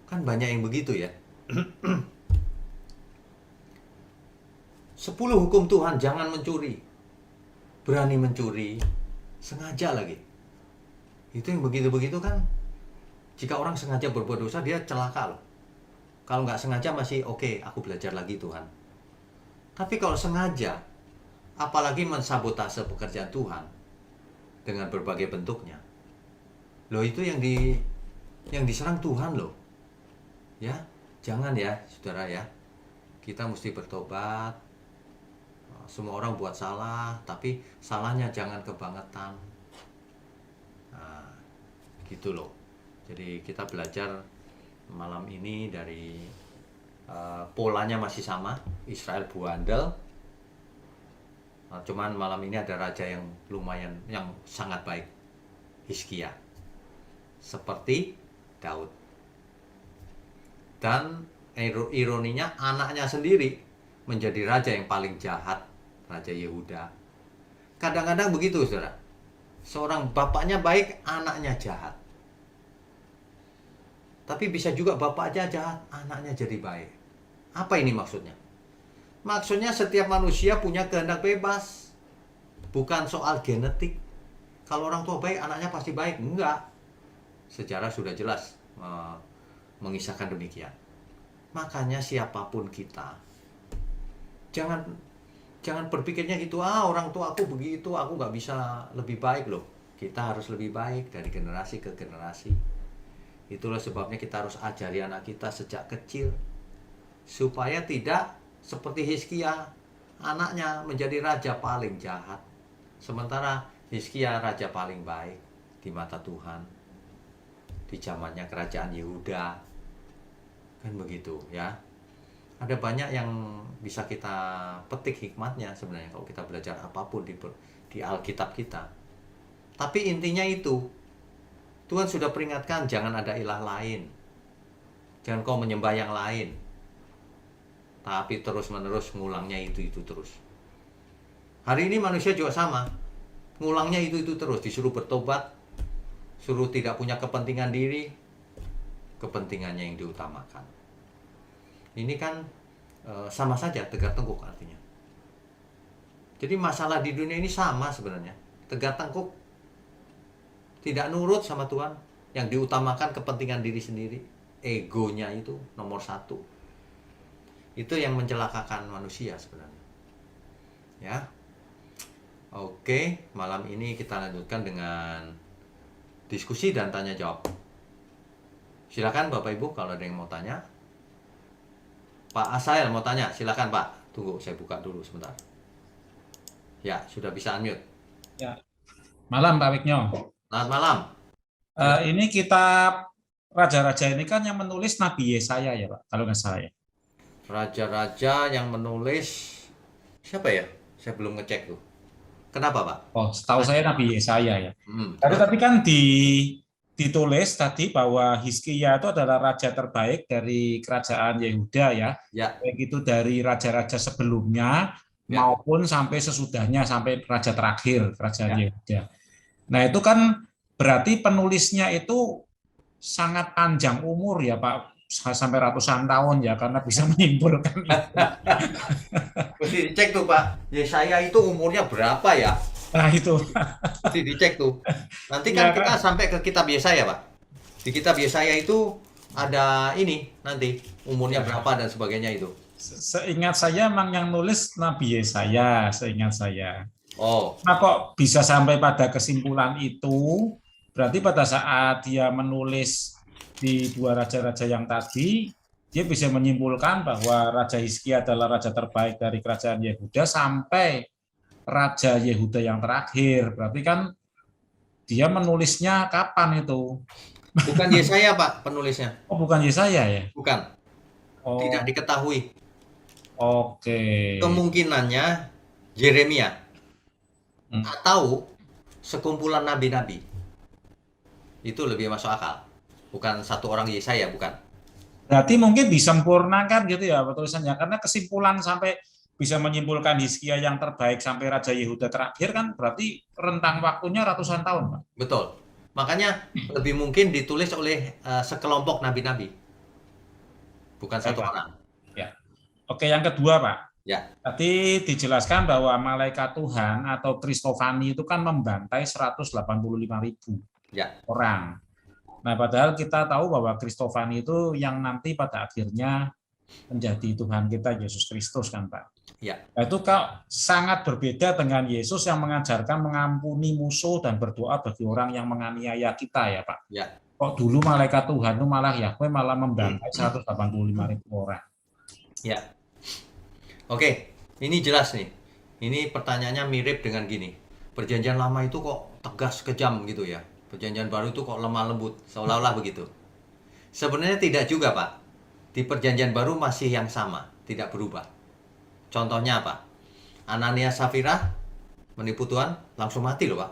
Kan banyak yang begitu ya. 10 hukum Tuhan, jangan mencuri. Berani mencuri, sengaja lagi. Itu yang begitu-begitu kan. Jika orang sengaja berbuat dosa, dia celaka loh. Kalau nggak sengaja masih oke, aku belajar lagi Tuhan. Tapi kalau sengaja, apalagi mensabotase pekerjaan Tuhan dengan berbagai bentuknya, loh itu yang diserang Tuhan loh. Ya, jangan ya, saudara ya. Kita mesti bertobat. Semua orang buat salah, tapi salahnya jangan kebangetan. Nah, gitu loh. Jadi kita belajar malam ini dari polanya masih sama, Israel buandel. Nah, cuman malam ini ada raja yang lumayan, yang sangat baik, Hizkia, seperti Daud. Dan ironinya anaknya sendiri menjadi raja yang paling jahat, Raja Yehuda. Kadang-kadang begitu, saudara. Seorang bapaknya baik, anaknya jahat. Tapi bisa juga bapaknya jahat, anaknya jadi baik. Apa ini maksudnya? Maksudnya setiap manusia punya kehendak bebas. Bukan soal genetik. Kalau orang tua baik, anaknya pasti baik. Enggak. Sejarah sudah jelas mengisahkan demikian. Makanya siapapun kita, jangan berpikirnya gitu, orang tua aku begitu, aku nggak bisa lebih baik loh. Kita harus lebih baik dari generasi ke generasi. Itulah sebabnya kita harus ajari anak kita sejak kecil, supaya tidak seperti Hizkia, anaknya menjadi raja paling jahat. Sementara Hizkia raja paling baik di mata Tuhan, di zamannya kerajaan Yehuda. Kan begitu ya. Ada banyak yang bisa kita petik hikmatnya sebenarnya kalau kita belajar apapun di Alkitab kita. Tapi intinya itu, Tuhan sudah peringatkan jangan ada ilah lain. Jangan kau menyembah yang lain. Tapi terus-menerus ngulangnya itu terus. Hari ini manusia juga sama. Ngulangnya itu terus, disuruh bertobat. suruh tidak punya kepentingan diri, kepentingannya yang diutamakan. Ini kan sama saja tegak tengkuk artinya. Jadi masalah di dunia ini sama sebenarnya. Tegak tengkuk, tidak nurut sama Tuhan, yang diutamakan kepentingan diri sendiri, egonya itu nomor satu. Itu yang mencelakakan manusia sebenarnya. Ya, oke, malam ini kita lanjutkan dengan diskusi dan tanya jawab. Silakan Bapak Ibu kalau ada yang mau tanya. Pak Asael mau tanya, silakan Pak. Tunggu, saya buka dulu sebentar. Ya, sudah bisa unmute. Ya. Malam Pak Wigno. Selamat malam. Ini kitab Raja-Raja ini kan yang menulis Nabi Yesaya ya Pak, kalau nggak salah ya. Raja-raja yang menulis siapa ya? Saya belum ngecek tuh. Kenapa Pak? Oh, setahu saya Nabi Yesaya ya. Terus? Tapi kan ditulis tadi bahwa Hizkia itu adalah raja terbaik dari kerajaan Yehuda ya. Ya. Baik itu dari raja-raja sebelumnya Ya. maupun sampai sesudahnya, sampai raja terakhir kerajaan Yehuda. Nah itu kan berarti penulisnya itu sangat panjang umur ya Pak, sampai ratusan tahun ya, karena bisa menyimpulkan itu. Mesti dicek tuh Pak, Yesaya itu umurnya berapa ya? Nah itu. Mesti dicek tuh. Nanti kan kita sampai ke kitab Yesaya Pak. Di kitab Yesaya itu ada ini nanti umurnya berapa dan sebagainya itu. Seingat saya memang yang nulis Nabi Yesaya, seingat saya. Oh. Nah kok bisa sampai pada kesimpulan itu? Berarti pada saat dia menulis di dua raja-raja yang tadi, dia bisa menyimpulkan bahwa Raja Hizkia adalah raja terbaik dari kerajaan Yehuda sampai Raja Yehuda yang terakhir. Berarti kan dia menulisnya kapan itu? Bukan Yesaya Pak penulisnya. Oh bukan Yesaya ya? Bukan. Oh. Tidak diketahui. Oke. Kemungkinannya Yeremia atau sekumpulan nabi-nabi. Itu lebih masuk akal. Bukan satu orang Yesaya, bukan. Berarti mungkin disempurnakan gitu ya tulisannya, karena kesimpulan sampai bisa menyimpulkan Hizkia yang terbaik sampai Raja Yehuda terakhir kan berarti rentang waktunya ratusan tahun, Pak. Betul. Makanya lebih mungkin ditulis oleh sekelompok nabi-nabi. Bukan satu orang. Ya. Oke, yang kedua, Pak. Ya. Tadi dijelaskan bahwa malaikat Tuhan atau Kristofani itu kan membantai 185.000 orang. Nah, padahal kita tahu bahwa Kristofani itu yang nanti pada akhirnya menjadi Tuhan kita Yesus Kristus kan Pak. Ya. Nah, itu sangat berbeda dengan Yesus yang mengajarkan mengampuni musuh dan berdoa bagi orang yang menganiaya kita ya Pak. Ya. Kok dulu malaikat Tuhan itu malah Yahweh malah membantai 185.000 orang. Ya. Oke, ini jelas nih. Ini pertanyaannya mirip dengan gini. Perjanjian lama itu kok tegas kejam gitu ya. Perjanjian baru itu kok lemah lembut, seolah-olah begitu. Sebenarnya tidak juga, Pak. Di perjanjian baru masih yang sama, tidak berubah. Contohnya apa? Ananias Safira menipu Tuhan, langsung mati loh, Pak.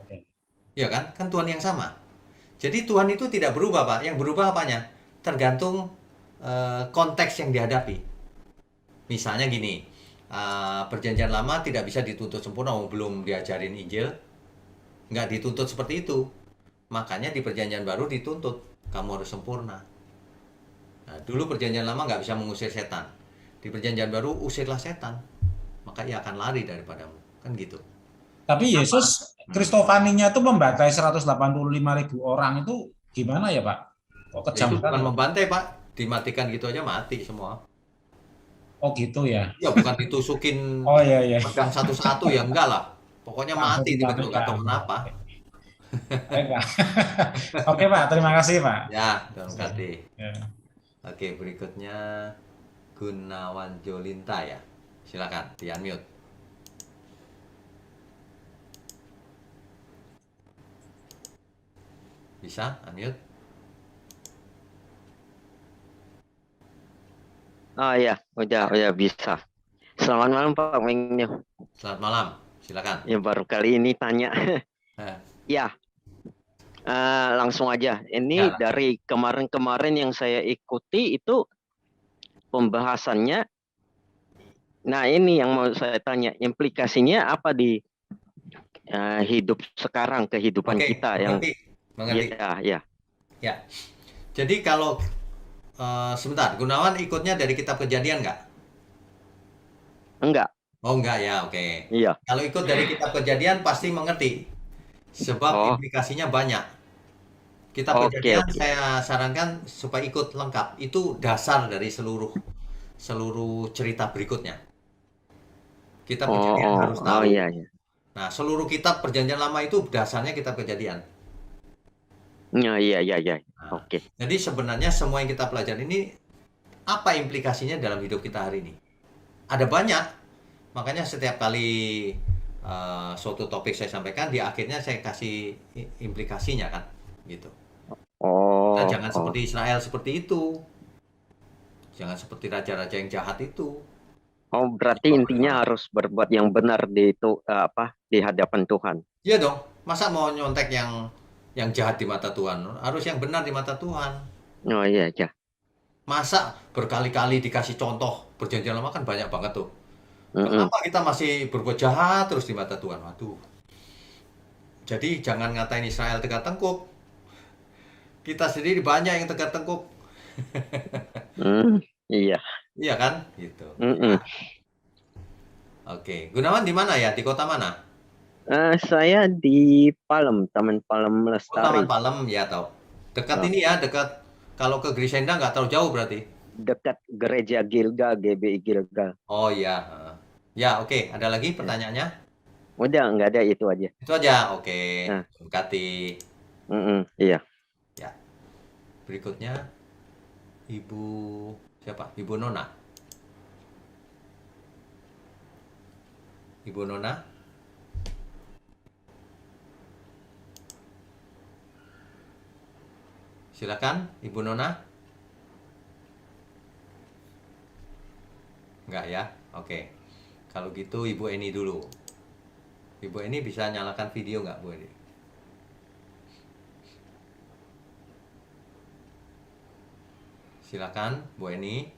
Oke. Iya kan? Kan Tuhan yang sama. Jadi Tuhan itu tidak berubah, Pak. Yang berubah apanya? Tergantung konteks yang dihadapi. Misalnya gini, perjanjian lama tidak bisa dituntut sempurna, belum diajarin Injil. Nggak dituntut seperti itu. Makanya di perjanjian baru dituntut, kamu harus sempurna. Nah, dulu perjanjian lama nggak bisa mengusir setan. Di perjanjian baru, usirlah setan. Maka ia akan lari daripadamu. Kan gitu. Tapi Yesus, Kristofaninya itu membantai 185.000 orang itu gimana ya Pak? Kok kejam? Itu bukan membantai Pak. Dimatikan gitu aja mati semua. Oh gitu ya? Ya bukan ditusukin pegang satu-satu ya, enggak lah. Pokoknya mati tiba-tiba, nggak tahu kenapa. Oke Pak, terima kasih Pak. Ya, terima kasih. Oke, berikutnya Gunawan Jolinta ya. Silakan, di unmute. Bisa unmute? Oh ya, udah bisa. Selamat malam Pak Wigno. Selamat malam. Silakan. Ya baru kali ini tanya. Ya, langsung aja. Ini dari kemarin-kemarin yang saya ikuti itu pembahasannya. Nah ini yang mau saya tanya, implikasinya apa di hidup sekarang, kehidupan Oke, kita yang mengerti. ya. Ya. Jadi kalau sebentar, Gunawan ikutnya dari kitab Kejadian nggak? Enggak. Oh enggak ya, oke. Iya. Kalau ikut dari kitab Kejadian pasti mengerti, sebab Oh, implikasinya banyak. Kitab oke, Kejadian oke. saya sarankan supaya ikut lengkap. Itu dasar dari seluruh seluruh cerita berikutnya. Kitab Oh, Kejadian oh, harus oh, tahu. iya, iya. Nah, seluruh kitab Perjanjian Lama itu dasarnya kitab Kejadian. Iya, iya, iya, iya. Nah, Oke. jadi sebenarnya semua yang kita pelajari ini apa implikasinya dalam hidup kita hari ini? Ada banyak. Makanya setiap kali suatu topik saya sampaikan, di akhirnya saya kasih implikasinya kan, gitu. Kita Oh, jangan oh. seperti Israel seperti itu. Jangan seperti raja-raja yang jahat itu. Oh, berarti intinya harus berbuat yang benar di itu di hadapan Tuhan. Iya dong. Masa mau nyontek yang jahat di mata Tuhan? Harus yang benar di mata Tuhan. Oh, iya, iya. Masa berkali-kali dikasih contoh Perjanjian Lama kan banyak banget tuh. Mm-mm. Kenapa kita masih berbuat jahat terus di mata Tuhan? Waduh. Jadi jangan ngatain Israel tegak tengkuk. Kita sendiri banyak yang tegak tengkuk. Iya. Iya kan? Gitu. Ya. Mm-mm. Oke. Gunawan di mana ya? Di kota mana? Saya di Palem, Taman Palem Oh, Taman Lestari. Palem ya tahu. Dekat Oh, ini ya, dekat kalau ke Grisenda nggak terlalu jauh berarti. dekat Gereja Gilgal, GBI Gilgal. Oh iya. Ya, oke. Ada lagi Ya. pertanyaannya? Udah, nggak ada itu aja. Itu aja. Oke. Nah, Berkati. iya. Ya. Berikutnya Ibu siapa? Ibu Nona. Ibu Nona. Silakan, Ibu Nona. Enggak ya? Oke. Kalau gitu Ibu Eni dulu. Ibu Eni bisa nyalakan video nggak, Bu Eni? Silakan, Bu Eni.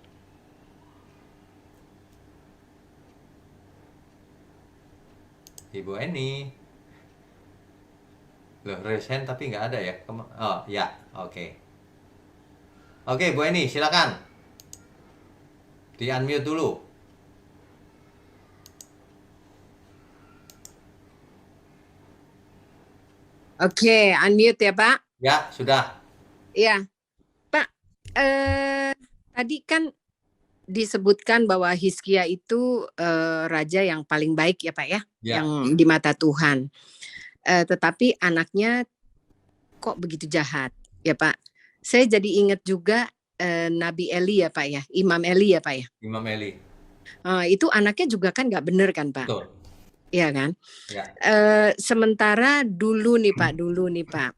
Ibu Eni. Loh, raise hand tapi nggak ada ya? Oh, ya. Oke. Oke, Bu Eni, silakan. Di-unmute dulu. Oke, unmute ya Pak. Ya, sudah. Ya, Pak. Tadi kan disebutkan bahwa Hizkia itu raja yang paling baik ya Pak ya, Ya. yang di mata Tuhan. Tetapi anaknya kok begitu jahat ya Pak. Saya jadi ingat juga Nabi Eli ya Pak ya, Imam Eli ya Pak ya. Imam Eli. Itu anaknya juga kan nggak bener kan Pak? Betul. Iya kan? Ya. Sementara dulu nih Pak,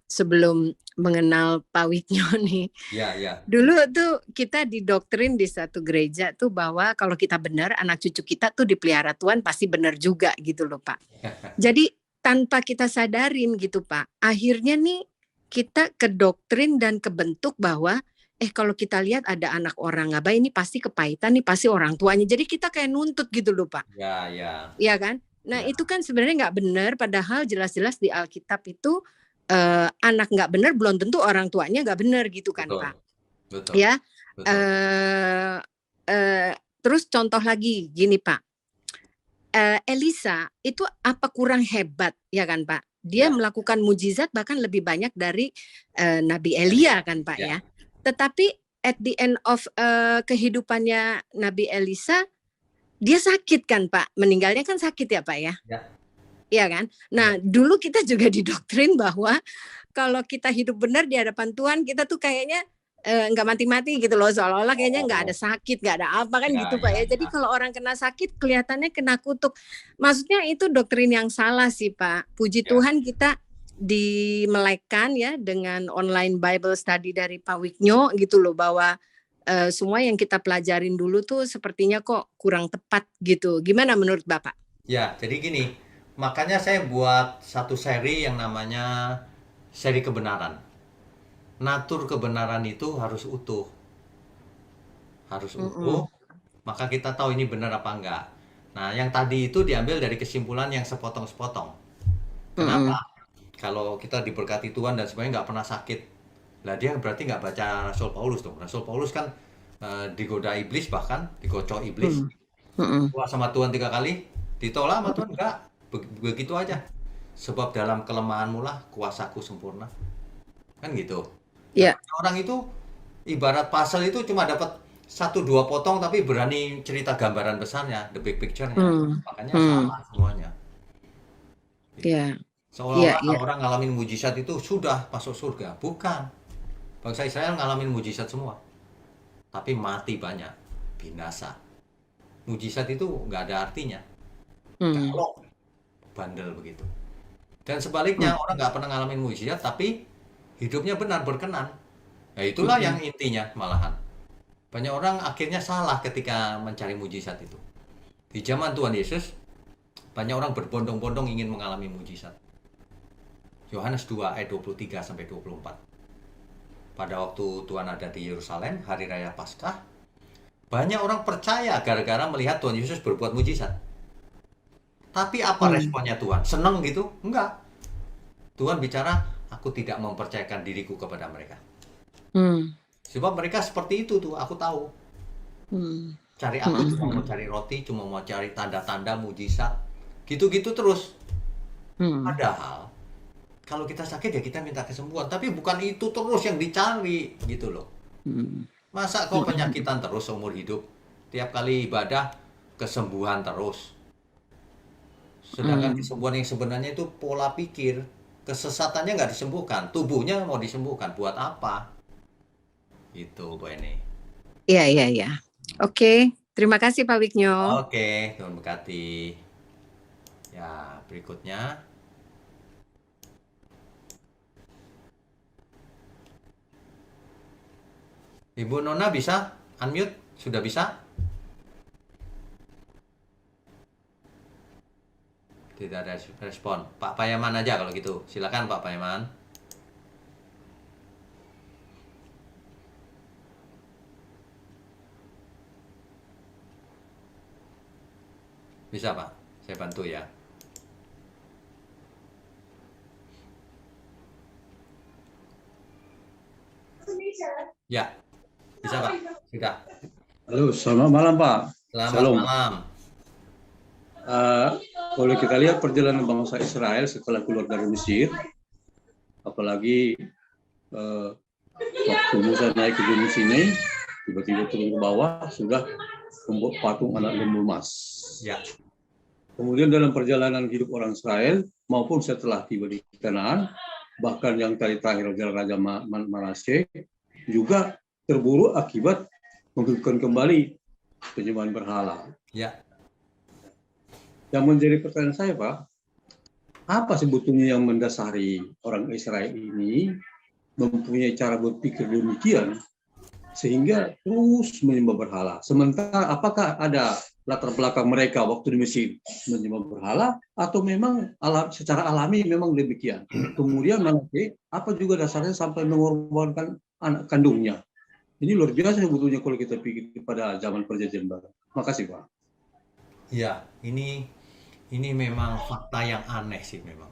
sebelum mengenal Pak Wiknyo nih. Ya. Dulu tuh kita didoktrin di satu gereja tuh bahwa kalau kita benar, anak cucu kita tuh dipelihara Tuhan pasti benar juga gitu loh Pak. Jadi tanpa kita sadarin gitu Pak, akhirnya nih kita kedoktrin dan kebentuk bahwa kalau kita lihat ada anak orang nggak baik ini pasti kepahitan nih, pasti orang tuanya. Jadi kita kayak nuntut gitu loh Pak. Ya. Iya kan? Nah Ya. itu kan sebenarnya nggak benar, padahal jelas-jelas di Alkitab itu anak nggak benar belum tentu orang tuanya nggak benar gitu kan Betul. Pak. Betul. Ya. Betul. Terus contoh lagi gini Pak, Elisa itu apa kurang hebat ya kan Pak? Dia melakukan mujizat bahkan lebih banyak dari Nabi Elia kan Pak ya. Tetapi at the end of kehidupannya Nabi Elisa, dia sakit kan Pak, meninggalnya kan sakit ya Pak ya. Iya kan. Nah dulu kita juga didoktrin bahwa kalau kita hidup benar di hadapan Tuhan, kita tuh kayaknya nggak mati-mati gitu loh, seolah-olah kayaknya nggak ada sakit, nggak ada apa kan gitu Pak ya. Jadi kalau orang kena sakit kelihatannya kena kutuk. Maksudnya itu doktrin yang salah sih Pak. Puji Tuhan kita dimelekan ya dengan online Bible study dari Pak Wiknyo gitu loh, bahwa semua yang kita pelajarin dulu tuh sepertinya kok kurang tepat gitu. Gimana menurut Bapak? Ya, jadi gini, makanya saya buat satu seri yang namanya seri kebenaran. Natur kebenaran itu harus utuh. Harus utuh, maka kita tahu ini benar apa enggak. Nah, yang tadi itu diambil dari kesimpulan yang sepotong-sepotong. Kenapa? Kalau kita diberkati Tuhan dan sebenarnya nggak pernah sakit, lah dia berarti nggak baca Rasul Paulus dong. Rasul Paulus kan digoda iblis, bahkan digocok iblis. Wah, sama Tuhan 3 kali, ditolak sama Tuhan, enggak. Begitu aja. Sebab dalam kelemahanmu lah kuasaku sempurna. Kan gitu. Iya. Orang itu ibarat puzzle itu cuma dapat 1-2 potong tapi berani cerita gambaran besarnya, the big picture-nya. Makanya salah semuanya. Iya. Seolah-olah kalau orang ngalamin mujizat itu sudah masuk surga. Bukan. Bangsa Israel ngalamin mujizat semua. Tapi mati banyak, binasa. Mujizat itu nggak ada artinya. Kalau bandel begitu. Dan sebaliknya, orang nggak pernah ngalamin mujizat tapi hidupnya benar, berkenan. Nah, itulah yang intinya malahan. Banyak orang akhirnya salah ketika mencari mujizat itu. Di zaman Tuhan Yesus, banyak orang berbondong-bondong ingin mengalami mujizat. Yohanes 2 ayat 23 sampai 24. Pada waktu Tuhan ada di Yerusalem, hari raya Paskah, banyak orang percaya gara-gara melihat Tuhan Yesus berbuat mujizat. Tapi apa responnya Tuhan? Seneng gitu? Enggak. Tuhan bicara, aku tidak mempercayakan diriku kepada mereka. Sebab mereka seperti itu tuh, aku tahu. Cari aku cuma mau cari roti, cuma mau cari tanda-tanda mujizat. Gitu-gitu terus. Padahal kalau kita sakit ya kita minta kesembuhan, tapi bukan itu terus yang dicari gitu loh. Masa kau penyakitan terus seumur hidup? Tiap kali ibadah kesembuhan terus. Sedangkan kesembuhan yang sebenarnya itu pola pikir. Kesesatannya nggak disembuhkan, tubuhnya mau disembuhkan, buat apa? Itu Bu Eni. Iya. Oke, terima kasih Pak Wignyo. Oke, Tuhan berkati. Ya, berikutnya. Ibu Nona bisa unmute? Sudah bisa? Tidak ada respon. Pak Payaman aja kalau gitu. Silakan Pak Payaman. Bisa Pak? Saya bantu ya. Ya, bisa Pak. Sudah. Halo, selamat malam Pak. Selamat Shalom. malam. Kalau kita lihat perjalanan bangsa Israel setelah keluar dari Mesir, apalagi waktu Musa naik ke Gunung Sinai, tiba-tiba turun ke bawah, sudah membuat patung anak lembu emas. Ya. Kemudian dalam perjalanan hidup orang Israel, maupun setelah tiba di Kanaan, bahkan yang terakhir Raja Manasye, juga terburu akibat menghidupkan kembali penyembahan berhala. Ya. Yang menjadi pertanyaan saya, Pak, apa sebetulnya yang mendasari orang Israel ini mempunyai cara berpikir demikian sehingga terus menyembah berhala? Sementara apakah ada latar belakang mereka waktu di Mesir menyembah berhala atau memang secara alami memang demikian? Kemudian nanti apa juga dasarnya sampai mengorbankan anak kandungnya? Ini luar biasa sebetulnya kalau kita pikir pada zaman perjanjian baru. Makasih, Pak. Ya, ini memang fakta yang aneh sih memang.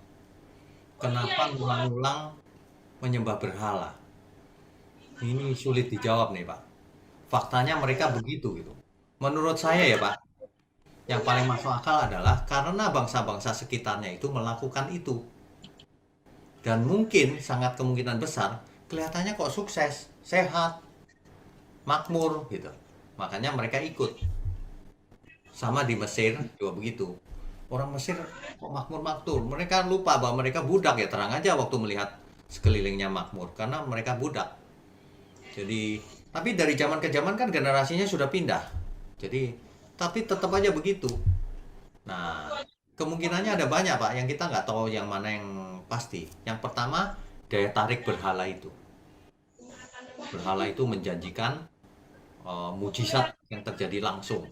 Kenapa ngulang-ngulang menyembah berhala? Ini sulit dijawab nih Pak. Faktanya mereka begitu gitu. Menurut saya ya Pak, yang paling masuk akal adalah karena bangsa-bangsa sekitarnya itu melakukan itu. Dan mungkin sangat kemungkinan besar kelihatannya kok sukses, sehat, makmur gitu. Makanya mereka ikut. Sama di Mesir juga begitu. Orang Mesir kok makmur-makmur. Mereka lupa bahwa mereka budak ya. Terang aja waktu melihat sekelilingnya makmur. Karena mereka budak. Jadi, tapi dari zaman ke zaman kan generasinya sudah pindah. Jadi, tapi tetap aja begitu. Nah, kemungkinannya ada banyak Pak. Yang kita nggak tahu yang mana yang pasti. Yang pertama, daya tarik berhala itu. Berhala itu menjanjikan mujizat yang terjadi langsung.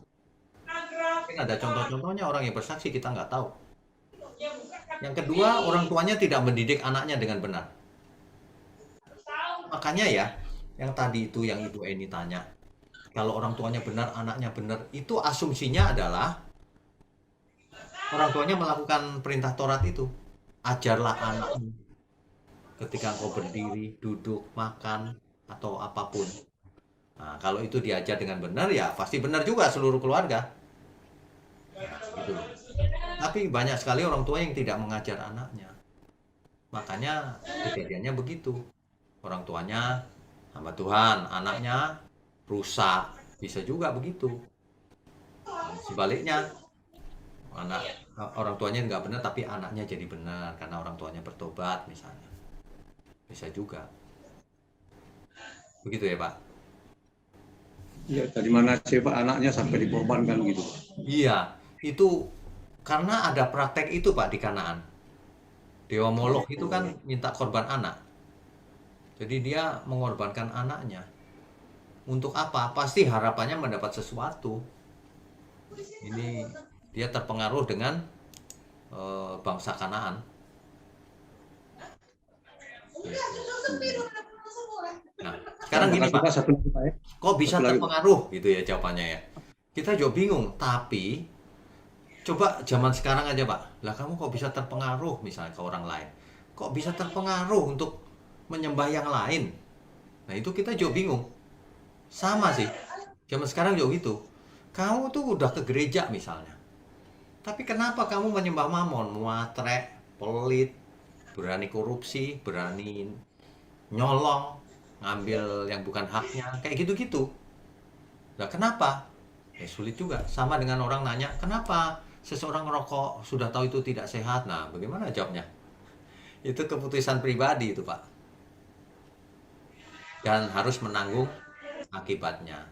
Mungkin ada contoh-contohnya orang yang bersaksi kita nggak tahu. Yang kedua, orang tuanya tidak mendidik anaknya dengan benar. Makanya ya, yang tadi itu yang Ibu Eni tanya, kalau orang tuanya benar, anaknya benar, itu asumsinya adalah orang tuanya melakukan perintah Taurat itu. ajarlah anakmu ketika engkau berdiri, duduk, makan, atau apapun. Nah, kalau itu diajar dengan benar, ya pasti benar juga seluruh keluarga. Nah, gitu loh. Tapi banyak sekali orang tua yang tidak mengajar anaknya. Makanya kejadiannya begitu. Orang tuanya hamba Tuhan, anaknya rusak. Bisa juga begitu. Dan sebaliknya, anak orang tuanya nggak benar tapi anaknya jadi benar karena orang tuanya bertobat misalnya. Bisa juga. Begitu ya, Pak? Ya, dari mana sih Pak anaknya sampai dikorbankan gitu? Iya, itu karena ada praktek itu Pak di Kanaan. Dewa Molok itu kan minta korban anak. Jadi dia mengorbankan anaknya. Untuk apa? Pasti harapannya mendapat sesuatu. Ini dia terpengaruh dengan bangsa Kanaan. Nah, sekarang gini Makasih, Pak, Pak, satu lagi Pak ya. kok bisa Satu lagi, Pak. terpengaruh gitu ya jawabannya ya? Kita juga bingung, tapi coba zaman sekarang aja Pak, lah kamu kok bisa terpengaruh misalnya ke orang lain? Kok bisa terpengaruh untuk menyembah yang lain? Nah itu kita juga bingung. Sama sih, zaman sekarang juga gitu. Kamu tuh udah ke gereja misalnya, tapi kenapa kamu menyembah mamon, muatrek, pelit, berani korupsi, berani nyolong, ngambil yang bukan haknya, kayak gitu-gitu. Nah kenapa? Ya sulit juga. Sama dengan orang nanya, kenapa seseorang ngerokok sudah tahu itu tidak sehat? Nah, bagaimana jawabnya? Itu keputusan pribadi itu, Pak. Dan harus menanggung akibatnya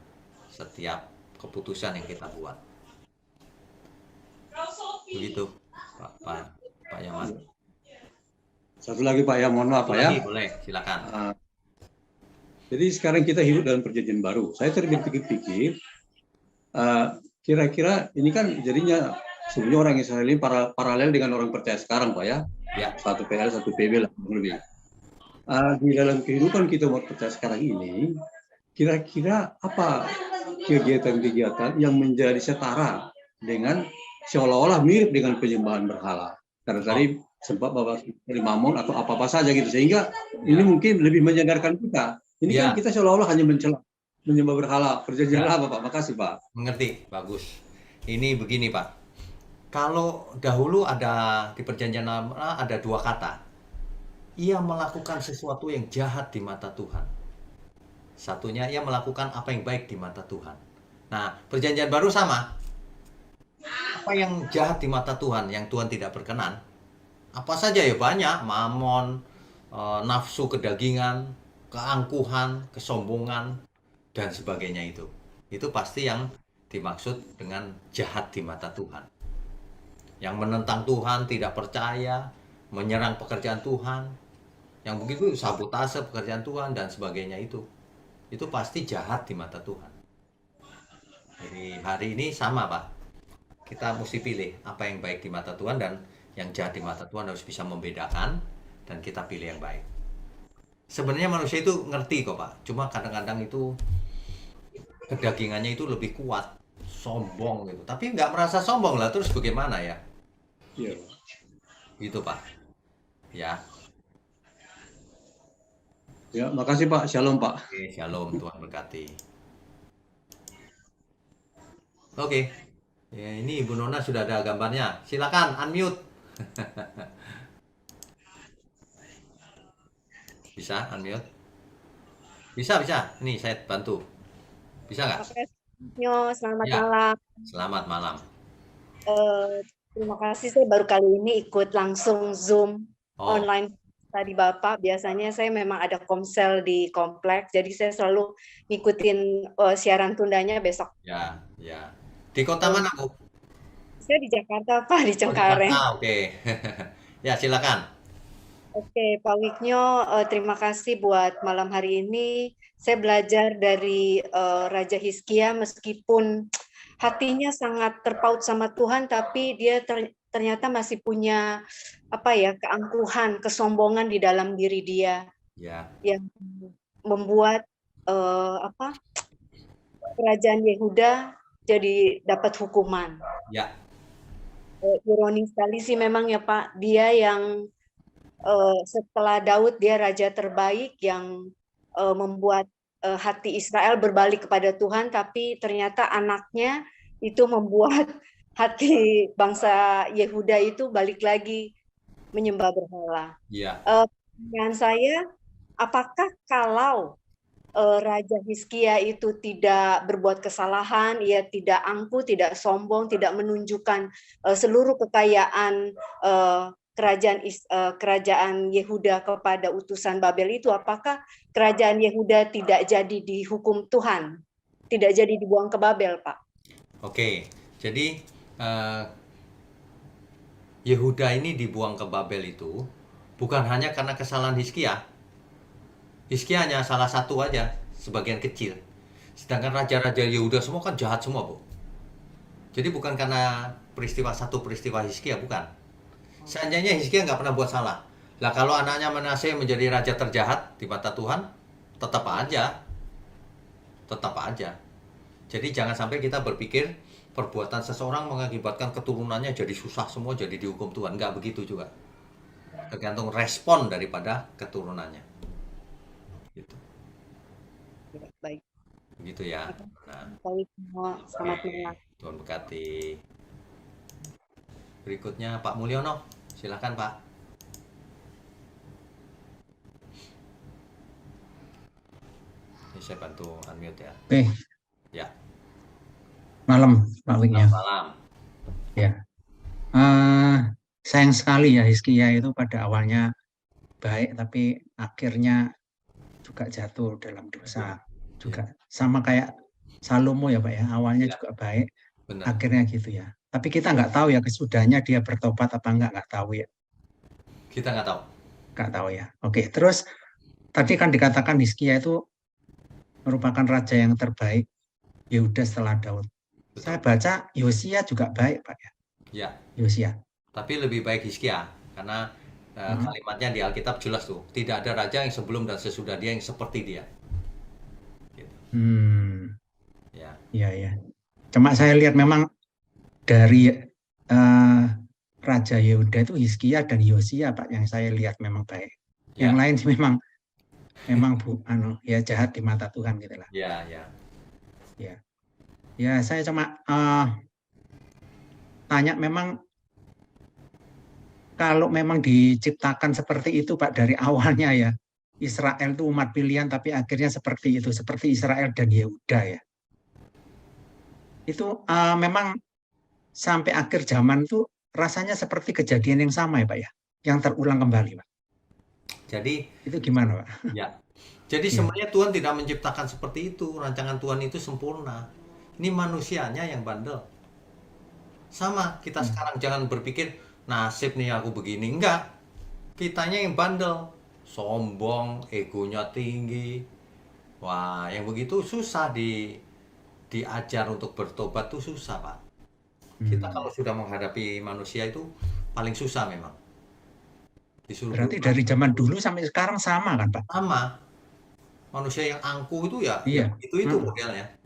setiap keputusan yang kita buat. Begitu, Pak Yaman. Satu lagi Pak ya, mohon maaf Pak ya. Lagi boleh, silakan. Jadi sekarang kita hidup dalam perjanjian baru. Saya terpikir-pikir, kira-kira ini kan jadinya sebenarnya orang Israel ini paralel dengan orang percaya sekarang Pak ya. Ya. Satu PL, satu PB lah lebih. Di dalam kehidupan kita umat percaya sekarang ini, kira-kira apa kegiatan-kegiatan yang menjadi setara dengan seolah-olah mirip dengan penyembahan berhala? Karena tadi sempat Bapak dari mamon atau apa-apa saja gitu, sehingga ini mungkin lebih menyadarkan kita. Ini kan kita seolah-olah hanya mencela, menyembah berhala. Perjanjian apa Pak? Makasih Pak. Mengerti, bagus. Ini begini Pak. Kalau dahulu ada di perjanjian lama ada dua kata. Ia melakukan sesuatu yang jahat di mata Tuhan. Satunya ia melakukan apa yang baik di mata Tuhan. Nah, perjanjian baru sama. Apa yang jahat di mata Tuhan, yang Tuhan tidak berkenan? Apa saja ya banyak, mamon, nafsu kedagingan, keangkuhan, kesombongan, dan sebagainya itu. Itu pasti yang dimaksud dengan jahat di mata Tuhan. Yang menentang Tuhan, tidak percaya, menyerang pekerjaan Tuhan, yang begitu sabotase pekerjaan Tuhan dan sebagainya itu pasti jahat di mata Tuhan. Jadi hari ini sama Pak, kita mesti pilih apa yang baik di mata Tuhan dan yang jahat di mata Tuhan, harus bisa membedakan dan kita pilih yang baik. Sebenarnya manusia itu ngerti kok Pak, cuma kadang-kadang itu kedagingannya itu lebih kuat, sombong gitu. Tapi nggak merasa sombong lah, terus bagaimana ya? Iya. Gitu Pak. Ya. Ya, makasih Pak. Shalom Pak. Oke, shalom, Tuhan berkati. Oke. Ya, ini Ibu Nona sudah ada gambarnya. Silakan unmute. Bisa unmute? Bisa. Ini saya bantu. Bisa nggak? Selamat Ya. malam. Selamat malam. Terima kasih, saya baru kali ini ikut langsung Zoom online tadi Bapak. Biasanya saya memang ada komsel di kompleks, jadi saya selalu ngikutin siaran tundanya besok. Ya. Di kota mana, Bu? Saya di Jakarta, Pak, di Cengkareng. Oke. Ya, silakan. Oke, Pak Wiknyo, terima kasih buat malam hari ini. Saya belajar dari Raja Hizkia, meskipun hatinya sangat terpaut sama Tuhan, tapi dia ternyata masih punya keangkuhan, kesombongan di dalam diri dia, yang membuat kerajaan Yehuda jadi dapat hukuman. Ya. Ironis sekali sih memang ya Pak, dia yang setelah Daud dia raja terbaik yang membuat hati Israel berbalik kepada Tuhan, tapi ternyata anaknya itu membuat hati bangsa Yehuda itu balik lagi menyembah berhala. Iya. Pertanyaan saya, apakah kalau Raja Hizkia itu tidak berbuat kesalahan, ia tidak angkuh, tidak sombong, tidak menunjukkan seluruh kekayaan kerajaan Yehuda kepada utusan Babel itu, apakah kerajaan Yehuda tidak jadi dihukum Tuhan, tidak jadi dibuang ke Babel, Pak? Oke, jadi Yehuda ini dibuang ke Babel itu bukan hanya karena kesalahan Hizkia. Hizkia hanya salah satu aja, sebagian kecil. Sedangkan raja-raja Yehuda semua kan jahat semua, Bu. Jadi bukan karena satu peristiwa Hizkia, bukan. Seandainya Hizkia nggak pernah buat salah. Lah kalau anaknya Manasye menjadi raja terjahat di mata Tuhan, tetap aja. Tetap aja. Jadi jangan sampai kita berpikir perbuatan seseorang mengakibatkan keturunannya jadi susah semua, jadi dihukum Tuhan. Nggak begitu juga. Tergantung respon daripada keturunannya. Gitu. Baik. Begitu ya. Nah, selamat malam. Tuhan berkati. Berikutnya Pak Mulyono, silakan Pak. Ini saya bantu unmute ya. Oke. Ya. Malam, Pak Wiknya. Malam. Ya. Sayang sekali ya Hizkia itu pada awalnya baik, tapi akhirnya juga jatuh dalam dosa. Juga sama kayak Salomo ya Pak ya, awalnya juga baik, Benar. akhirnya gitu ya. Tapi kita nggak tahu ya kesudahnya dia bertobat apa nggak tahu ya. Kita nggak tahu. Nggak tahu ya. Oke, terus tadi kan dikatakan Hizkia itu merupakan raja yang terbaik Yehuda setelah Daud. Betul. Saya baca Yosia juga baik Pak ya. Ya. Yosia. Tapi lebih baik Hizkia karena kalimatnya di Alkitab jelas tuh, tidak ada raja yang sebelum dan sesudah dia yang seperti dia. Gitu. Ya. Iya. Cuma saya lihat memang dari Raja Yehuda itu Hizkia dan Yosia Pak yang saya lihat memang baik. Yang lain sih memang ya jahat di mata Tuhan gitu lah. Ya, saya cuma tanya memang kalau memang diciptakan seperti itu Pak dari awalnya ya, Israel itu umat pilihan tapi akhirnya seperti itu, seperti Israel dan Yehuda ya. Itu memang sampai akhir zaman itu rasanya seperti kejadian yang sama ya Pak ya, yang terulang kembali Pak. Jadi itu gimana Pak? Ya. Jadi sebenarnya Tuhan tidak menciptakan seperti itu, rancangan Tuhan itu sempurna. Ini manusianya yang bandel. Sama kita sekarang jangan berpikir nasib nih aku begini, enggak. Kitanya yang bandel, sombong, egonya tinggi. Wah, yang begitu susah diajar untuk bertobat tuh susah, Pak. Kita kalau sudah menghadapi manusia itu paling susah memang. Berarti dari zaman dulu sampai sekarang sama kan Pak? Sama. Manusia yang angkuh itu ya itu modelnya.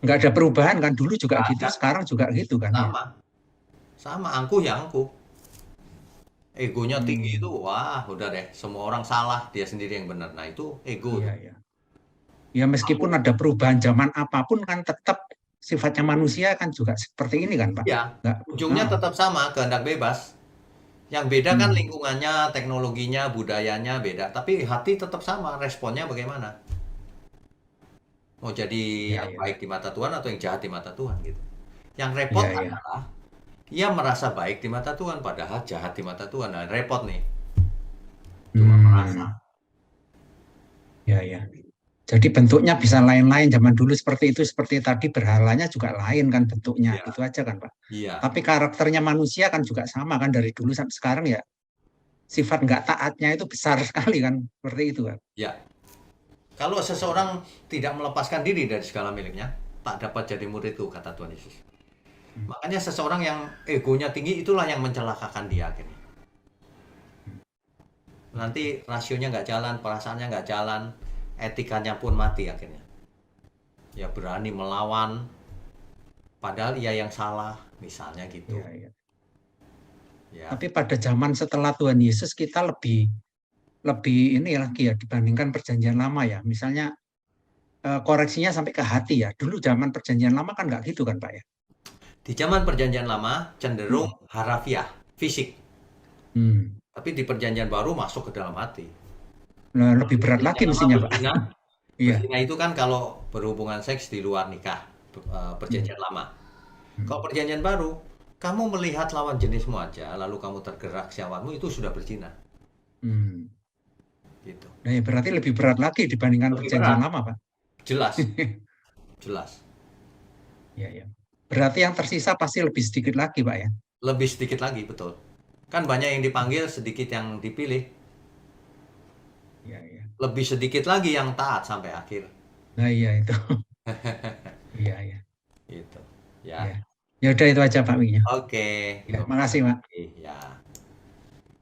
Nggak ada perubahan kan, dulu juga gitu, sekarang juga gitu kan? Sama angkuh ya angkuh. Egonya tinggi itu, wah udah deh, semua orang salah, dia sendiri yang benar. Nah itu ego. Ya meskipun ada perubahan zaman apapun kan tetap sifatnya manusia kan juga seperti ini kan Pak? Ya, ujungnya tetap sama, kehendak bebas. Yang beda kan lingkungannya, teknologinya, budayanya beda. Tapi hati tetap sama, responnya bagaimana? Mau jadi yang baik di mata Tuhan atau yang jahat di mata Tuhan gitu. Yang repot adalah ia merasa baik di mata Tuhan padahal jahat di mata Tuhan. Nah, repot nih. Cuma merasa. Ya. Jadi bentuknya bisa lain-lain, zaman dulu seperti itu, seperti tadi berhalanya juga lain kan bentuknya, gitu aja kan Pak. Tapi karakternya manusia kan juga sama kan dari dulu sampai sekarang ya. Sifat nggak taatnya itu besar sekali kan, seperti itu kan. Ya. Kalau seseorang tidak melepaskan diri dari segala miliknya, tak dapat jadi muridku, kata Tuhan Yesus. Makanya seseorang yang egonya tinggi itulah yang mencelakakan dia akhirnya. Nanti rasionya nggak jalan, perasaannya nggak jalan, etikanya pun mati akhirnya. Ya berani melawan, padahal ia yang salah, misalnya gitu. Ya. Tapi pada zaman setelah Tuhan Yesus kita lebih ini lagi ya dibandingkan perjanjian lama ya. Misalnya koreksinya sampai ke hati ya. Dulu zaman perjanjian lama kan nggak gitu kan Pak ya? Di zaman perjanjian lama cenderung harafiah, fisik. Tapi di perjanjian baru masuk ke dalam hati. Nah, lebih berat lagi mestinya Pak. Berzina itu kan kalau berhubungan seks di luar nikah, perjanjian lama. Kalau perjanjian baru, kamu melihat lawan jenismu aja, lalu kamu tergerak syahwatmu, itu sudah berzina. Gitu. Nah, ya berarti lebih berat lagi dibandingkan perjanjian lama, Pak. Jelas. Jelas. Ya. Berarti yang tersisa pasti lebih sedikit lagi, Pak ya? Lebih sedikit lagi, betul. Kan banyak yang dipanggil, sedikit yang dipilih. Ya. Lebih sedikit lagi yang taat sampai akhir. Nah, iya itu. Iya. Gitu. Ya. Ya udah itu aja Pak Wingnya. Oke. Ya, makasih Pak. Ya.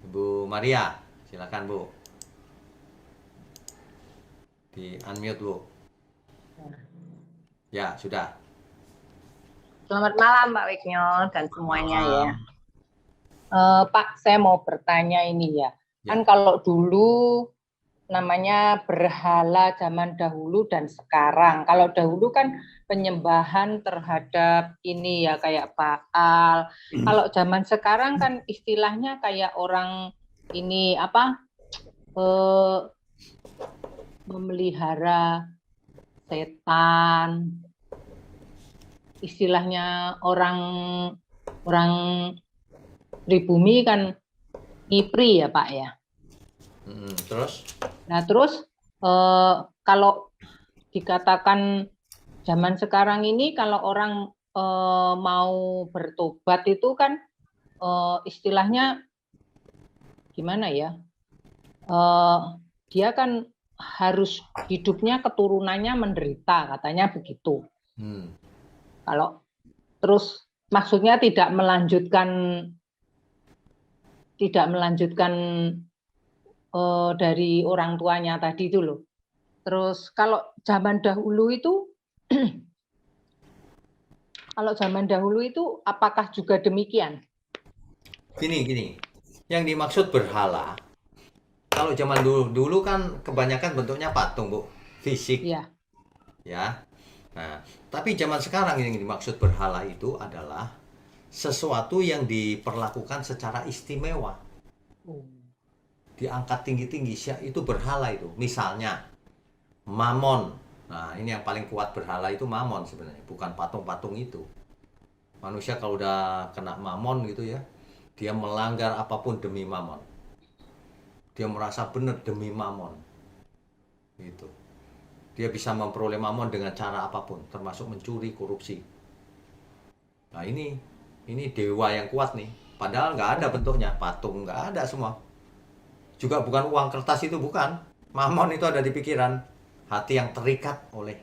Bu Maria, silakan Bu. Di unmute Bu. Ya, sudah. Selamat malam Pak Wignyo dan semuanya ya. Pak, saya mau bertanya ini ya. Kan kalau dulu namanya berhala zaman dahulu dan sekarang. Kalau dahulu kan penyembahan terhadap ini ya kayak Baal. Kalau zaman sekarang kan istilahnya kayak orang ini apa? Memelihara setan. Istilahnya orang pribumi kan ngipri ya Pak ya. Terus? Nah terus kalau dikatakan zaman sekarang ini kalau orang mau bertobat itu kan istilahnya gimana ya? Dia kan harus hidupnya keturunannya menderita katanya begitu. Kalau terus maksudnya tidak melanjutkan dari orang tuanya tadi itu loh. Terus kalau zaman dahulu itu apakah juga demikian? Gini. Yang dimaksud berhala, kalau zaman dulu kan kebanyakan bentuknya patung, Bu. Fisik. Iya. Ya. Nah, tapi zaman sekarang yang dimaksud berhala itu adalah sesuatu yang diperlakukan secara istimewa. Diangkat tinggi-tinggi, itu berhala itu. Misalnya Mamon. Nah, ini yang paling kuat berhala itu Mamon sebenarnya, bukan patung-patung itu. Manusia kalau udah kena Mamon gitu ya, dia melanggar apapun demi Mamon. Dia merasa benar demi Mamon. Gitu. Dia bisa memperoleh Mamon dengan cara apapun, termasuk mencuri, korupsi. Nah, ini dewa yang kuat nih. Padahal nggak ada bentuknya, patung nggak ada semua. Juga bukan uang kertas itu, bukan. Mamon itu ada di pikiran. Hati yang terikat oleh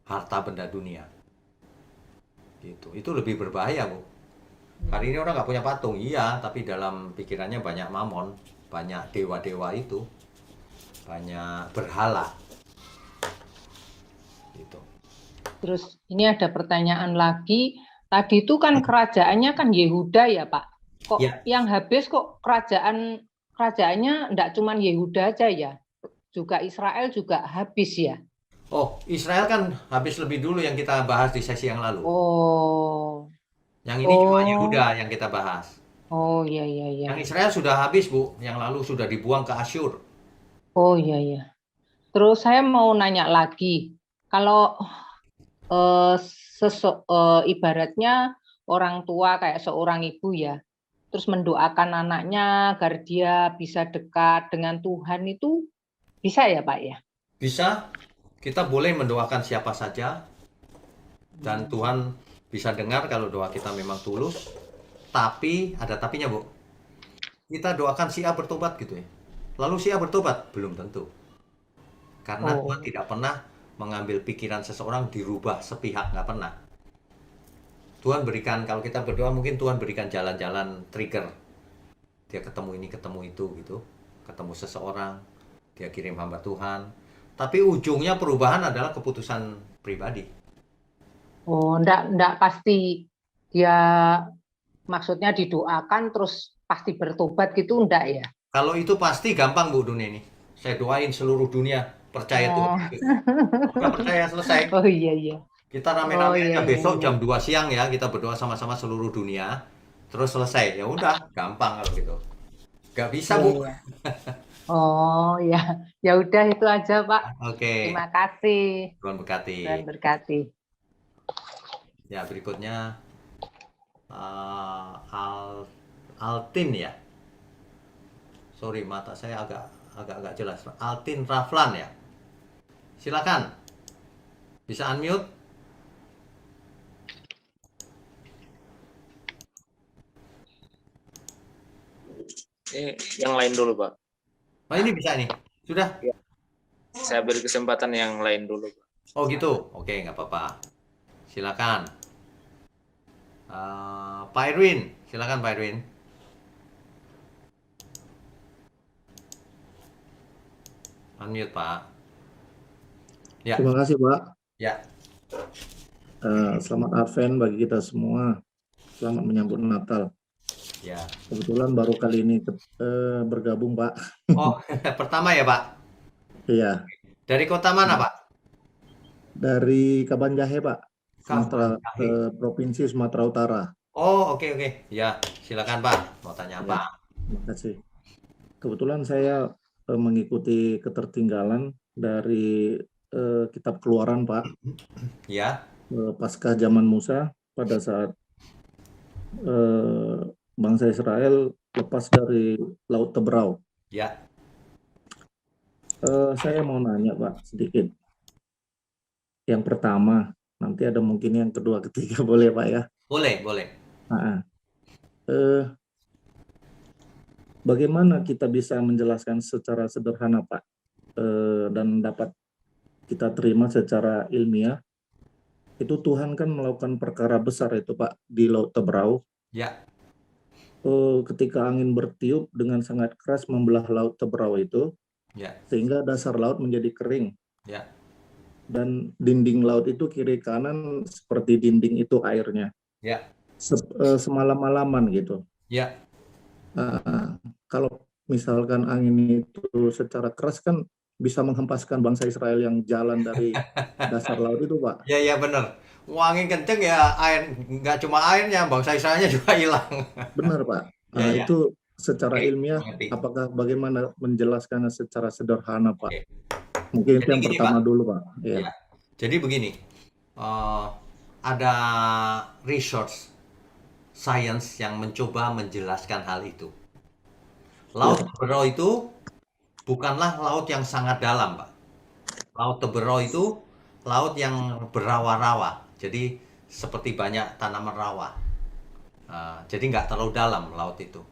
harta benda dunia. Gitu. Itu lebih berbahaya, Bu. Hari ini orang nggak punya patung, iya, tapi dalam pikirannya banyak mamon, banyak dewa-dewa itu, banyak berhala. Gitu. Terus ini ada pertanyaan lagi. Tadi itu kan kerajaannya kan Yehuda ya, Pak. Kok yang habis kok kerajaannya enggak cuma Yehuda aja ya? Juga Israel juga habis ya? Oh, Israel kan habis lebih dulu yang kita bahas di sesi yang lalu. Oh. Yang ini cuma Yehuda yang kita bahas. Oh, iya. Yang Israel sudah habis, Bu. Yang lalu sudah dibuang ke Asyur. Oh, iya. Terus saya mau nanya lagi. Kalau ibaratnya orang tua kayak seorang ibu ya, terus mendoakan anaknya agar dia bisa dekat dengan Tuhan itu bisa ya Pak ya? Bisa. Kita boleh mendoakan siapa saja dan Tuhan bisa dengar kalau doa kita memang tulus. Tapi ada tapinya, Bu. Kita doakan si A bertobat gitu ya. Lalu si A bertobat? Belum tentu. Karena Tuhan tidak pernah mengambil pikiran seseorang dirubah sepihak, nggak pernah. Tuhan berikan, kalau kita berdoa mungkin Tuhan berikan jalan-jalan trigger. Dia ketemu ini, ketemu itu gitu. Ketemu seseorang, dia kirim hamba Tuhan. Tapi ujungnya perubahan adalah keputusan pribadi. Oh, enggak pasti dia maksudnya didoakan terus pasti bertobat gitu enggak ya? Kalau itu pasti gampang Bu Duni ini. Saya doain seluruh dunia percaya Tuhan. Nggak percaya selesai. Oh iya. Kita rame-rame aja besok iya. jam 2 siang ya, kita berdoa sama-sama seluruh dunia. Terus selesai. Ya udah, gampang kalau gitu. Nggak bisa Bu. Iya. Oh ya, ya udah itu aja Pak. Oke. Terima kasih. Tuhan berkati. Tuhan berkati. Ya berikutnya Altin ya. Sorry mata saya agak jelas. Altin Raflan ya. Silakan. Bisa unmute? Yang lain dulu, Pak. Oh ini bisa nih. Sudah? Ya. Saya beri kesempatan yang lain dulu, Pak. Oh gitu? Oke, nggak apa-apa. Silakan. Pak Irwin, silakan Pak Irwin. Unmute Pak. Ya. Terima kasih Pak. Ya. Selamat Advent bagi kita semua. Selamat menyambut Natal. Ya. Kebetulan baru kali ini bergabung Pak. Oh, pertama ya Pak? Iya. Dari kota mana Pak? Dari Kabanjahe Pak. Sumatera, Provinsi Sumatera Utara. Oh oke. Ya silakan Pak. Mau tanya apa? Terima kasih. Kebetulan saya mengikuti ketertinggalan dari kitab Keluaran Pak. Ya. Pasca zaman Musa pada saat bangsa Israel lepas dari Laut Teberau. Ya. Saya mau nanya Pak sedikit. Yang pertama, nanti ada mungkin yang kedua, ketiga, boleh Pak ya? Boleh. Bagaimana kita bisa menjelaskan secara sederhana Pak dan dapat kita terima secara ilmiah? Itu Tuhan kan melakukan perkara besar itu Pak di Laut Teberau. Ya. Ketika angin bertiup dengan sangat keras membelah Laut Teberau itu, ya. Sehingga dasar laut menjadi kering. Ya. Dan dinding laut itu kiri kanan seperti dinding itu airnya. Ya. Semalam-malaman gitu. Ya. Kalau misalkan angin itu secara keras kan bisa menghempaskan bangsa Israel yang jalan dari dasar laut itu Pak. Ya benar. Angin kenceng ya air, nggak cuma airnya, bangsa Israelnya juga hilang. Benar Pak. Itu secara ilmiah, apakah bagaimana menjelaskannya secara sederhana Pak? Mungkin itu yang pertama Pak. Dulu Pak. Ya. Jadi begini, ada research science yang mencoba menjelaskan hal itu. Laut Teberau itu bukanlah laut yang sangat dalam Pak. Laut Teberau itu laut yang berawa-rawa. Jadi seperti banyak tanaman rawa. Jadi nggak terlalu dalam laut itu.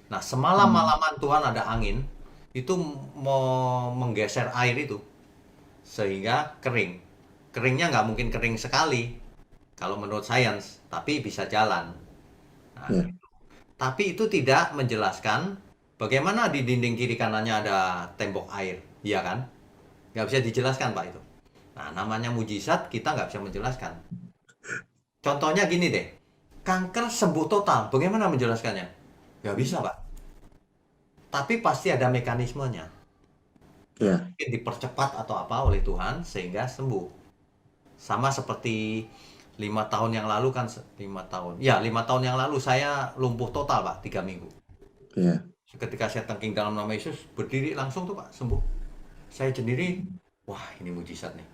Nah semalam-malaman Tuhan ada angin, itu mau menggeser air itu. Sehingga kering. Keringnya nggak mungkin kering sekali. Kalau menurut sains, tapi bisa jalan. Gitu. Tapi itu tidak menjelaskan bagaimana di dinding kiri kanannya ada tembok air. Iya kan? Nggak bisa dijelaskan Pak itu. Nah, namanya mujizat kita nggak bisa menjelaskan. Contohnya gini deh, kanker sembuh total, bagaimana menjelaskannya? Nggak bisa Pak. Tapi pasti ada mekanismenya. Mungkin dipercepat atau apa oleh Tuhan sehingga sembuh. Sama seperti 5 tahun yang lalu kan, 5 tahun yang lalu saya lumpuh total Pak, 3 minggu. Ketika saya tengking dalam nama Yesus, berdiri langsung tuh Pak, sembuh. Saya sendiri, wah ini mujizat nih.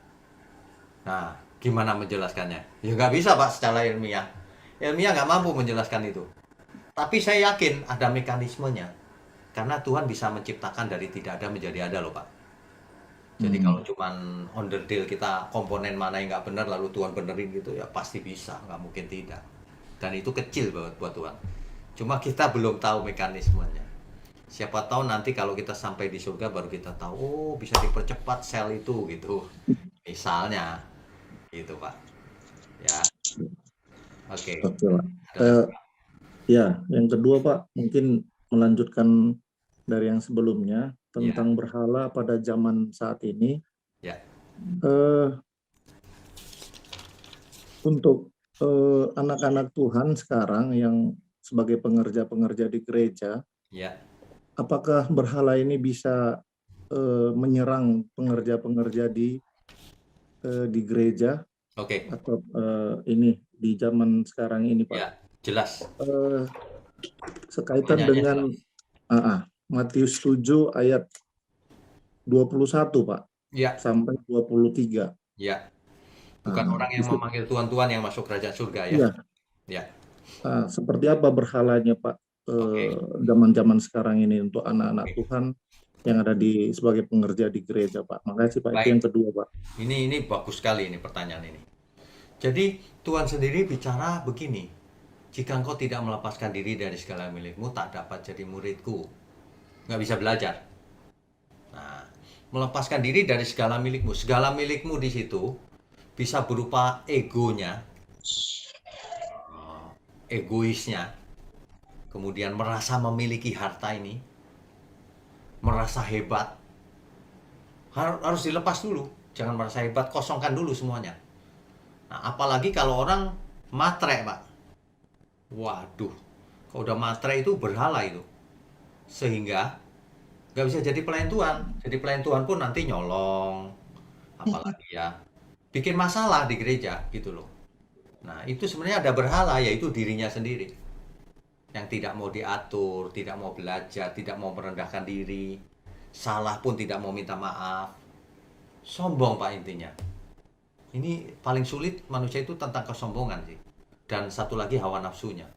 Nah, gimana menjelaskannya? Ya nggak bisa Pak secara ilmiah. Ilmiah nggak mampu menjelaskan itu. Tapi saya yakin ada mekanismenya. Karena Tuhan bisa menciptakan dari tidak ada menjadi ada loh Pak. Jadi kalau cuman on the deal kita komponen mana yang nggak benar lalu Tuhan benerin gitu ya pasti bisa, nggak mungkin tidak. Dan itu kecil buat Tuhan. Cuma kita belum tahu mekanismenya. Siapa tahu nanti kalau kita sampai di surga baru kita tahu, oh bisa dipercepat sel itu gitu. Misalnya. Gitu Pak. Ya. Oke. Pak. Ya, yang kedua Pak, mungkin melanjutkan dari yang sebelumnya tentang berhala pada zaman saat ini. Untuk anak-anak Tuhan sekarang yang sebagai pengerja-pengerja di gereja, Ya. apakah berhala ini bisa menyerang pengerja-pengerja di gereja? Oke. Atau ini di zaman sekarang ini, Pak? Ya, jelas. Sekaitan Pertanyaannya dengan Matius 7 ayat 21, Pak, Ya. sampai 23. Ya. Bukan orang yang memanggil Tuhan-Tuhan yang masuk kerajaan surga ya. Iya. Ya. Seperti apa berhalanya, Pak, zaman-zaman sekarang ini untuk anak-anak Tuhan yang ada sebagai pengerja di gereja, Pak? Makasih, Pak. Itu yang kedua, Pak. Ini bagus sekali ini pertanyaan ini. Jadi Tuhan sendiri bicara begini, jika engkau tidak melepaskan diri dari segala milikmu, tak dapat jadi muridku. Nggak bisa belajar. Nah, melepaskan diri dari segala milikmu. Segala milikmu di situ bisa berupa egonya, egoisnya, kemudian merasa memiliki harta ini, merasa hebat, harus dilepas dulu. Jangan merasa hebat, kosongkan dulu semuanya. Nah, apalagi kalau orang matre, Pak. Waduh, kalau udah matre itu berhala itu. Sehingga nggak bisa jadi pelayan Tuhan. Jadi pelayan Tuhan pun nanti nyolong, apalagi ya, bikin masalah di gereja gitu loh. Nah, itu sebenarnya ada berhala, yaitu dirinya sendiri. Yang tidak mau diatur, tidak mau belajar, tidak mau merendahkan diri, salah pun tidak mau minta maaf. Sombong, Pak, intinya. Ini paling sulit manusia itu tentang kesombongan sih. Dan satu lagi hawa nafsunya.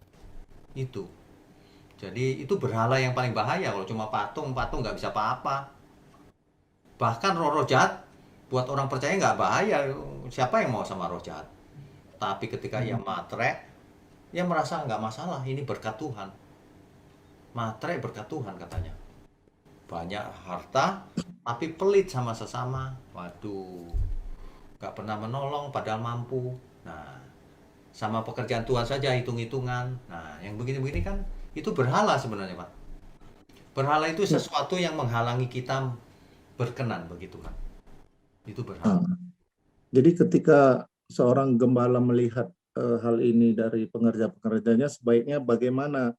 Itu. Jadi itu berhala yang paling bahaya. Kalau cuma patung nggak bisa apa-apa. Bahkan roh jahat buat orang percaya nggak bahaya. Siapa yang mau sama roh jahat? Tapi ketika ia matre, ia merasa nggak masalah. Ini berkat Tuhan. Matre berkat Tuhan katanya. Banyak harta, tapi pelit sama sesama. Waduh. Gak pernah menolong padahal mampu. Nah, sama pekerjaan Tuhan saja hitung-hitungan. Nah, yang begini-begini kan itu berhala sebenarnya, Pak. Berhala itu sesuatu yang menghalangi kita berkenan bagi Tuhan. Itu berhala. Jadi ketika seorang gembala melihat hal ini dari pengerja-pengerjanya, sebaiknya bagaimana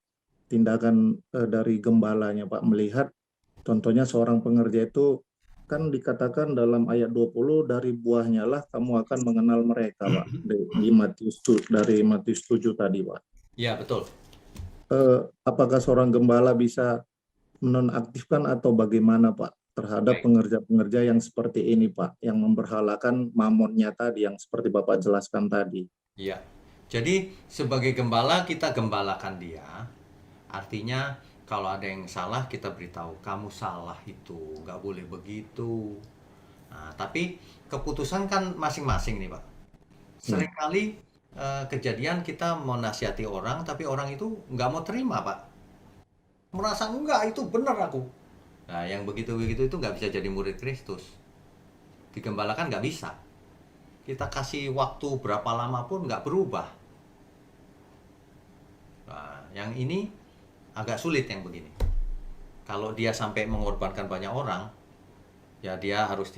tindakan dari gembalanya, Pak, melihat contohnya seorang pengerja itu kan dikatakan dalam ayat 20, dari buahnya lah kamu akan mengenal mereka, Pak. Di Matius Matius 7 tadi, Pak. Iya, betul. Apakah seorang gembala bisa menonaktifkan atau bagaimana, Pak, terhadap pengerja-pengerja yang seperti ini, Pak, yang memberhalakan mamonnya tadi, yang seperti Bapak jelaskan tadi? Iya. Jadi sebagai gembala kita gembalakan dia. Artinya kalau ada yang salah kita beritahu, kamu salah itu, nggak boleh begitu. Nah, tapi keputusan kan masing-masing nih, Pak. Seringkali kejadian kita mau nasihati orang, tapi orang itu nggak mau terima, Pak. Merasa enggak, itu benar aku. Nah, yang begitu-begitu itu nggak bisa jadi murid Kristus. Digembalakan nggak bisa. Kita kasih waktu berapa lama pun nggak berubah. Nah, yang ini agak sulit yang begini. Kalau dia sampai mengorbankan banyak orang, ya dia harus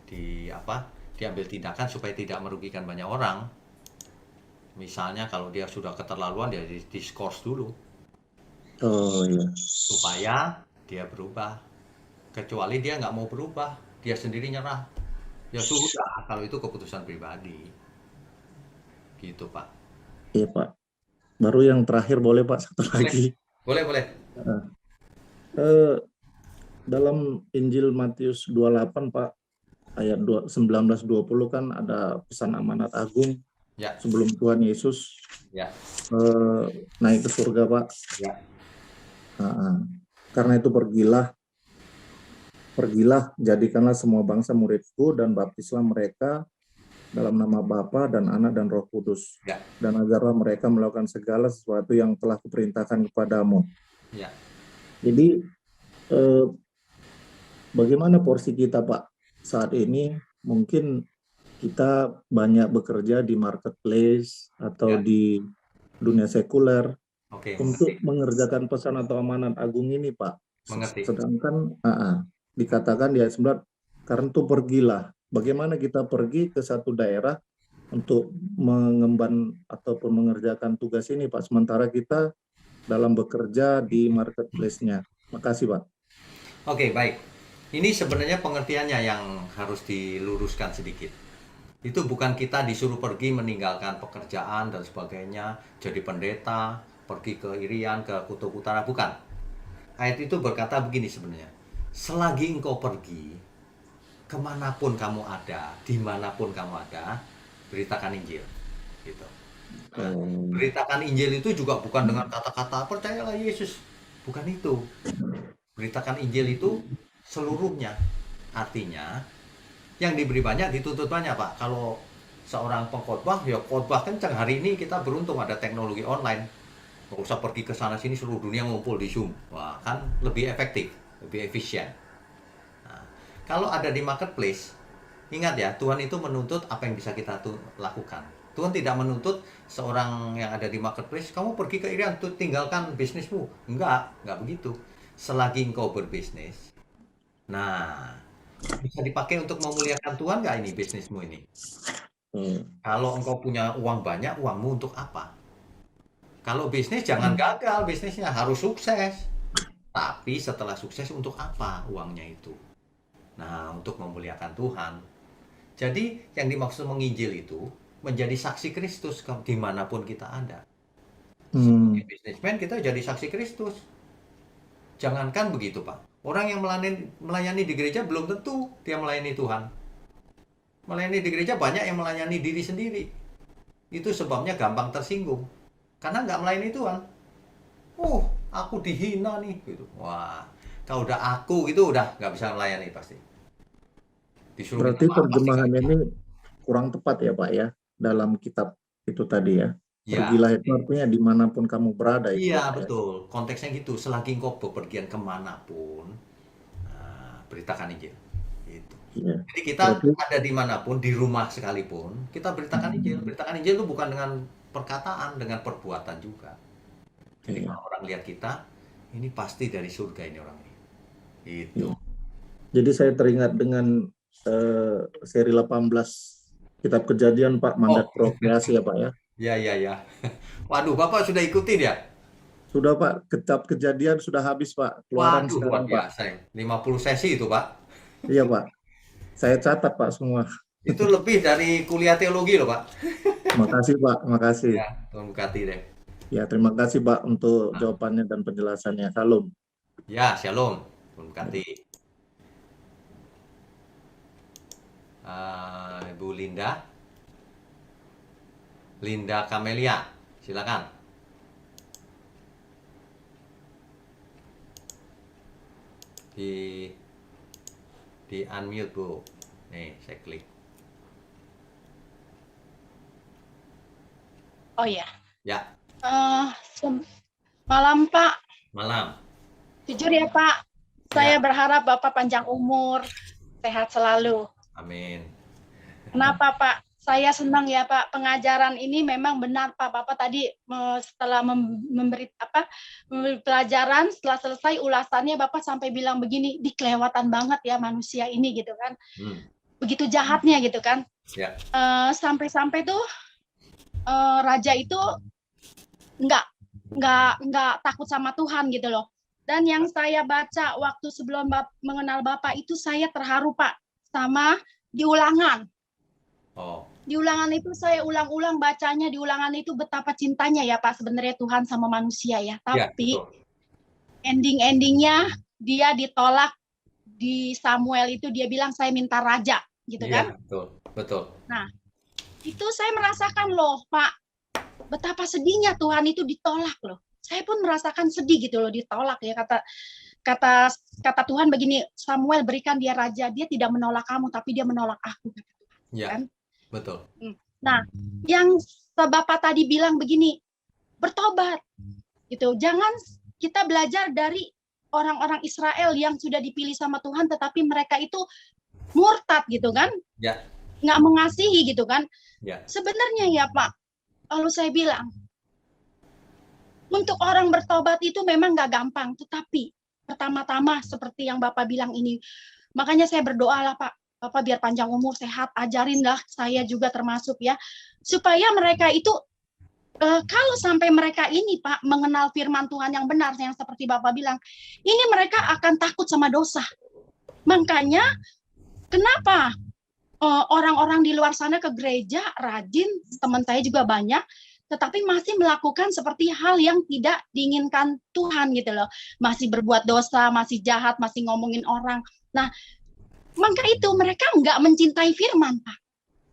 diambil tindakan supaya tidak merugikan banyak orang. Misalnya kalau dia sudah keterlaluan, dia diskors dulu. Oh iya. Supaya dia berubah. Kecuali dia nggak mau berubah, dia sendiri nyerah. Ya sudah, kalau itu keputusan pribadi. Gitu, Pak. Iya, Pak. Baru yang terakhir boleh, Pak, satu lagi. Boleh. Dalam Injil Matius 28, Pak, ayat 19-20 kan ada pesan amanat agung sebelum Tuhan Yesus naik ke surga, Pak. Karena itu pergilah, jadikanlah semua bangsa muridku dan baptislah mereka dalam nama Bapa dan Anak dan Roh Kudus. Dan ajarlah mereka melakukan segala sesuatu yang telah kuperintahkan kepadamu. Jadi bagaimana porsi kita, Pak, saat ini? Mungkin kita banyak bekerja di marketplace atau di dunia sekuler untuk mengerjakan pesan atau amanat agung ini, Pak. Sedangkan dikatakan di ayat 9, karena itu pergilah. Bagaimana kita pergi ke satu daerah untuk mengemban ataupun mengerjakan tugas ini, Pak. Sementara kita dalam bekerja di marketplace-nya. Makasih, Pak. Oke, baik. Ini sebenarnya pengertiannya yang harus diluruskan sedikit. Itu bukan kita disuruh pergi meninggalkan pekerjaan dan sebagainya, jadi pendeta, pergi ke Irian, ke Kutub Utara, bukan. Ayat itu berkata begini sebenarnya, selagi engkau pergi, kemanapun kamu ada, dimanapun kamu ada, beritakan Injil. Gitu. Nah, beritakan Injil itu juga bukan dengan kata-kata percayalah Yesus, bukan itu. Beritakan Injil itu seluruhnya. Artinya, yang diberi banyak dituntut banyak, Pak. Kalau seorang pengkhotbah, ya khotbah kencang. Hari ini kita beruntung ada teknologi online. Nggak usah pergi ke sana sini, seluruh dunia ngumpul di Zoom. Wah, kan lebih efektif, lebih efisien. Nah, kalau ada di marketplace, ingat ya, Tuhan itu menuntut apa yang bisa kita lakukan. Tuhan tidak menuntut seorang yang ada di marketplace, kamu pergi ke Irian, tinggalkan bisnismu. Enggak begitu. Selagi engkau berbisnis, nah, bisa dipakai untuk memuliakan Tuhan nggak ini bisnismu ini? Kalau engkau punya uang banyak, uangmu untuk apa? Kalau bisnis jangan gagal, bisnisnya harus sukses. Tapi setelah sukses untuk apa uangnya itu? Nah, untuk memuliakan Tuhan. Jadi yang dimaksud menginjil itu menjadi saksi Kristus dimanapun kita ada. Sebagai bisnismen kita jadi saksi Kristus. Jangankan begitu, Pak. Orang yang melayani di gereja belum tentu dia melayani Tuhan. Melayani di gereja banyak yang melayani diri sendiri. Itu sebabnya gampang tersinggung. Karena nggak melayani Tuhan. Aku dihina nih. Gitu. Wah, kalau udah aku gitu udah nggak bisa melayani pasti. Disuruh berarti terjemahan ini kurang tepat ya, Pak ya, dalam kitab itu tadi ya. Pergilah itu artinya dimanapun kamu berada. Iya, betul. Konteksnya gitu. Selagi engkau bepergian kemanapun, beritakan Injil. Gitu. Iya. Jadi kita ada dimanapun, di rumah sekalipun, kita beritakan Injil. Beritakan Injil itu bukan dengan perkataan, dengan perbuatan juga. Jadi kalau orang lihat kita, ini pasti dari surga ini orang ini. Itu. Jadi saya teringat dengan seri 18 Kitab Kejadian, Pak, mandat prokreasi ya, Pak ya. Ya. Waduh, Bapak sudah ikutin ya? Sudah, Pak. Kitab Kejadian sudah habis, Pak. Keluaran sekarang, Pak. 50 sesi itu, Pak. Iya, Pak. Saya catat, Pak, semua. Itu lebih dari kuliah teologi loh, Pak. Makasih, Pak. Makasih. Ya, Tuhan berkati deh. Ya, terima kasih, Pak, untuk jawabannya dan penjelasannya. Shalom. Ya, shalom. Tuhan berkati. Ibu Linda Kamelia, silakan. Di unmute, Bu. Nih, saya klik. Oh ya. Ya. Malam, Pak. Malam. Jujur ya, Pak. Saya berharap Bapak panjang umur, sehat selalu. Amin. Kenapa, Pak? Saya senang ya, Pak. Pengajaran ini memang benar, Pak. Bapak tadi setelah memberi pelajaran, setelah selesai ulasannya, Bapak sampai bilang begini, dikelewatan banget ya manusia ini, gitu kan. Begitu jahatnya, gitu kan. Ya. Sampai-sampai tuh raja itu nggak takut sama Tuhan, gitu loh. Dan yang saya baca waktu sebelum mengenal Bapak itu, saya terharu, Pak, sama di Ulangan. Di Ulangan itu saya ulang-ulang bacanya, di Ulangan itu betapa cintanya ya, Pak, sebenarnya Tuhan sama manusia ya. Tapi ending-endingnya dia ditolak. Di Samuel itu dia bilang saya minta raja, gitu kan? Betul. Nah, itu saya merasakan loh, Pak, betapa sedihnya Tuhan itu ditolak loh. Saya pun merasakan sedih gitu loh, ditolak ya. Kata Tuhan begini, Samuel berikan dia raja, dia tidak menolak kamu, tapi dia menolak aku. Ya, kan? Betul. Nah, yang Bapak tadi bilang begini, bertobat, gitu. Jangan kita belajar dari orang-orang Israel yang sudah dipilih sama Tuhan, tetapi mereka itu murtad, gitu kan? Ya. Nggak mengasihi, gitu kan? Ya. Sebenarnya ya, Pak, lalu saya bilang, untuk orang bertobat itu memang nggak gampang, tetapi pertama-tama seperti yang Bapak bilang ini, makanya saya berdoa lah, Pak, Bapak biar panjang umur, sehat, ajarinlah saya juga termasuk ya, supaya mereka itu kalau sampai mereka ini Pak mengenal firman Tuhan yang benar, yang seperti Bapak bilang, ini mereka akan takut sama dosa. Makanya kenapa orang-orang di luar sana ke gereja rajin, teman saya juga banyak, tetapi masih melakukan seperti hal yang tidak diinginkan Tuhan gitu loh. Masih berbuat dosa, masih jahat, masih ngomongin orang. Nah, maka itu mereka nggak mencintai firman, Pak.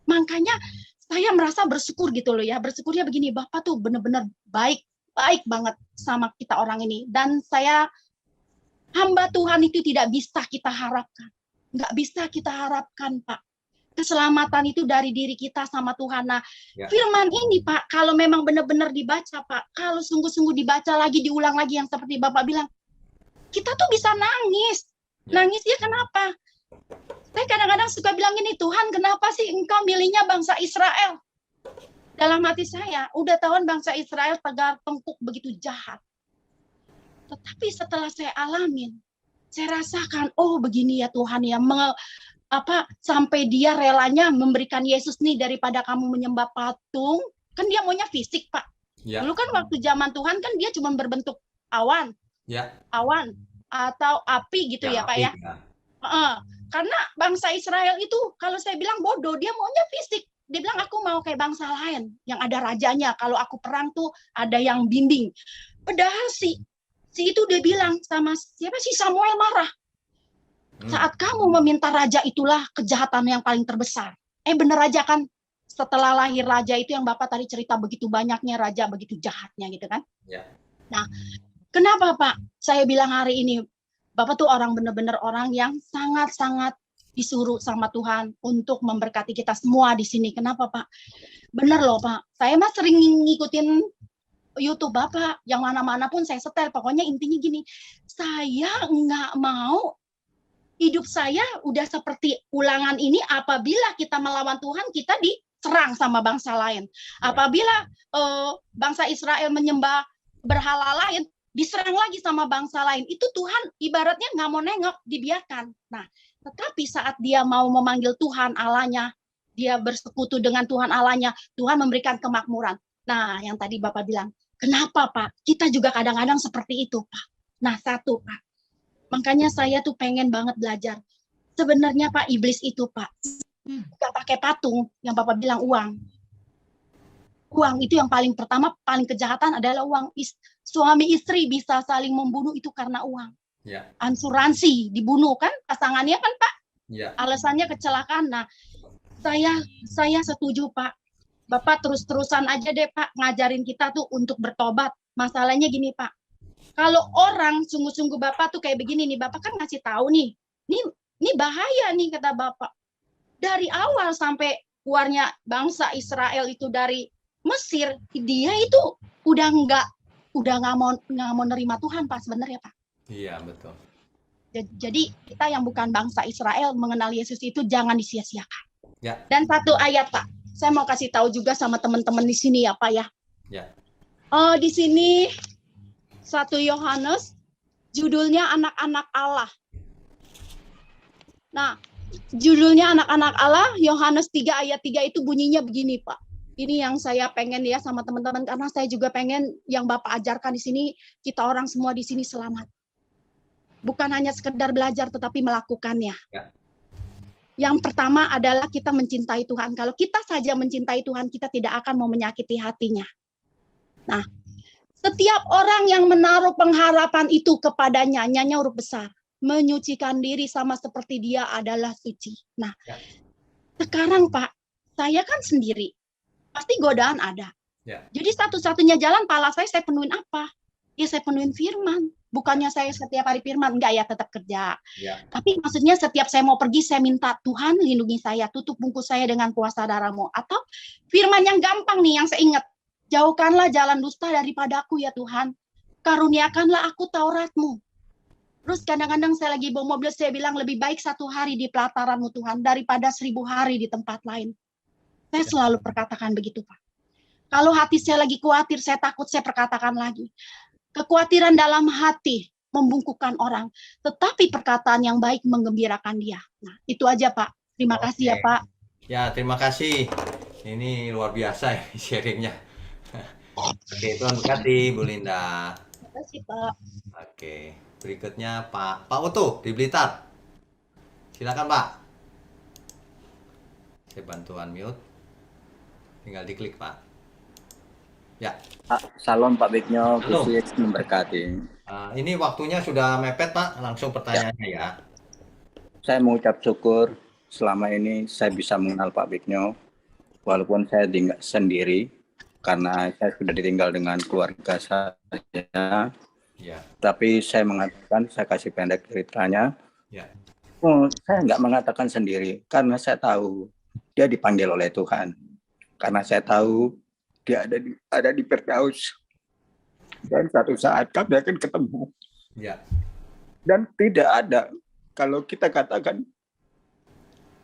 Makanya saya merasa bersyukur gitu loh ya. Bersyukurnya begini, Bapak tuh benar-benar baik banget sama kita orang ini. Dan hamba Tuhan itu tidak bisa kita harapkan. Nggak bisa kita harapkan, Pak. Keselamatan itu dari diri kita sama Tuhan. Nah, firman ini Pak, kalau memang benar-benar dibaca Pak, kalau sungguh-sungguh dibaca lagi, diulang lagi yang seperti Bapak bilang, kita tuh bisa nangis. Nangisnya kenapa? Saya kadang-kadang suka bilang ini, Tuhan kenapa sih engkau milihnya bangsa Israel? Dalam hati saya, udah tahuan bangsa Israel tegar tengkuk begitu jahat. Tetapi setelah saya alamin, saya rasakan, oh begini ya Tuhan ya, sampai dia relanya memberikan Yesus nih daripada kamu menyembah patung. Kan dia maunya fisik, Pak. Ya. Dulu kan waktu zaman Tuhan kan dia cuma berbentuk awan. Ya. Awan atau api gitu ya Pak ya. Karena bangsa Israel itu kalau saya bilang bodoh, dia maunya fisik. Dia bilang aku mau kayak bangsa lain yang ada rajanya. Kalau aku perang tuh ada yang bimbing. Padahal si itu dia bilang sama siapa sih, Samuel marah. Saat kamu meminta raja itulah kejahatan yang paling terbesar. Bener aja kan, setelah lahir raja itu yang Bapak tadi cerita begitu banyaknya raja, begitu jahatnya gitu kan. Ya. Nah, kenapa Pak saya bilang hari ini, Bapak tuh orang bener-bener orang yang sangat-sangat disuruh sama Tuhan untuk memberkati kita semua di sini. Kenapa Pak? Bener loh Pak, saya mah sering ngikutin YouTube Bapak, yang mana-mana pun saya setel. Pokoknya intinya gini, saya nggak mau hidup saya udah seperti Ulangan ini, apabila kita melawan Tuhan, kita diserang sama bangsa lain. Apabila bangsa Israel menyembah berhala lain, diserang lagi sama bangsa lain. Itu Tuhan ibaratnya nggak mau nengok, dibiarkan. Nah, tetapi saat dia mau memanggil Tuhan Allahnya, dia bersekutu dengan Tuhan Allahnya, Tuhan memberikan kemakmuran. Nah, yang tadi Bapak bilang, kenapa Pak? Kita juga kadang-kadang seperti itu Pak. Nah, satu Pak, makanya saya tuh pengen banget belajar. Sebenarnya Pak, iblis itu Pak, nggak pakai patung, yang Bapak bilang uang. Uang itu yang paling pertama, paling kejahatan adalah uang. Suami istri bisa saling membunuh itu karena uang. Ya. Asuransi dibunuh kan, pasangannya kan Pak. Ya. Alasannya kecelakaan. Nah, saya setuju Pak. Bapak terus-terusan aja deh Pak, ngajarin kita tuh untuk bertobat. Masalahnya gini Pak, kalau orang sungguh-sungguh Bapak tuh kayak begini nih, Bapak kan ngasih tahu nih, ini bahaya nih kata Bapak. Dari awal sampai keluarnya bangsa Israel itu dari Mesir, dia itu udah nggak mau nerima Tuhan Pak sebenarnya Pak. Iya betul. Jadi kita yang bukan bangsa Israel mengenal Yesus itu jangan disia-siakan. Ya. Dan satu ayat Pak, saya mau kasih tahu juga sama teman-teman di sini ya Pak ya. Ya. Di sini 1 Yohanes, judulnya Anak-anak Allah. Nah, judulnya Anak-anak Allah, Yohanes 3 ayat 3 itu bunyinya begini, Pak. Ini yang saya pengen ya sama teman-teman, karena saya juga pengen yang Bapak ajarkan di sini, kita orang semua di sini selamat. Bukan hanya sekedar belajar, tetapi melakukannya. Ya. Yang pertama adalah kita mencintai Tuhan. Kalau kita saja mencintai Tuhan, kita tidak akan mau menyakiti hatinya. Nah, setiap orang yang menaruh pengharapan itu kepadanya, nyanya huruf besar, menyucikan diri sama seperti dia adalah suci. Nah, sekarang Pak, saya kan sendiri, pasti godaan ada. Ya. Jadi satu-satunya jalan pala saya penuhin apa? Ya saya penuhin firman. Bukannya saya setiap hari firman, enggak ya tetap kerja. Ya. Tapi maksudnya setiap saya mau pergi, saya minta Tuhan lindungi saya, tutup bungkus saya dengan kuasa darah-Mu. Atau firman yang gampang nih, yang saya ingat. Jauhkanlah jalan dusta daripadaku ya Tuhan. Karuniakanlah aku Taurat-Mu. Terus kadang-kadang saya lagi bawa mobil, saya bilang lebih baik 1 hari di pelataran-Mu Tuhan daripada 1000 hari di tempat lain. Saya selalu perkatakan begitu Pak. Kalau hati saya lagi khawatir, saya takut, saya perkatakan lagi. Kekhawatiran dalam hati membungkukkan orang, tetapi perkataan yang baik menggembirakan dia. Nah, itu aja Pak. Terima kasih ya Pak. Ya, terima kasih. Ini luar biasa ya sharingnya. Oke, Tuhan berkati Bu Linda. Terima kasih Pak. Oke, berikutnya Pak Oto di Blitar. Silakan Pak. Saya bantu unmute. Tinggal diklik Pak. Ya. Salam Pak Wiknyo, Gusti memberkati. Ini waktunya sudah mepet Pak, langsung pertanyaannya ya. Saya mengucap syukur selama ini saya bisa mengenal Pak Wiknyo, walaupun saya tinggal sendiri karena saya sudah ditinggal dengan keluarga saya. Ya. Tapi saya mengatakan, saya kasih pendek ceritanya. Ya. Saya nggak mengatakan sendiri karena saya tahu dia dipanggil oleh Tuhan. Karena saya tahu dia ada di Firdaus. Dan satu saat kami akan ketemu. Ya. Dan tidak ada, kalau kita katakan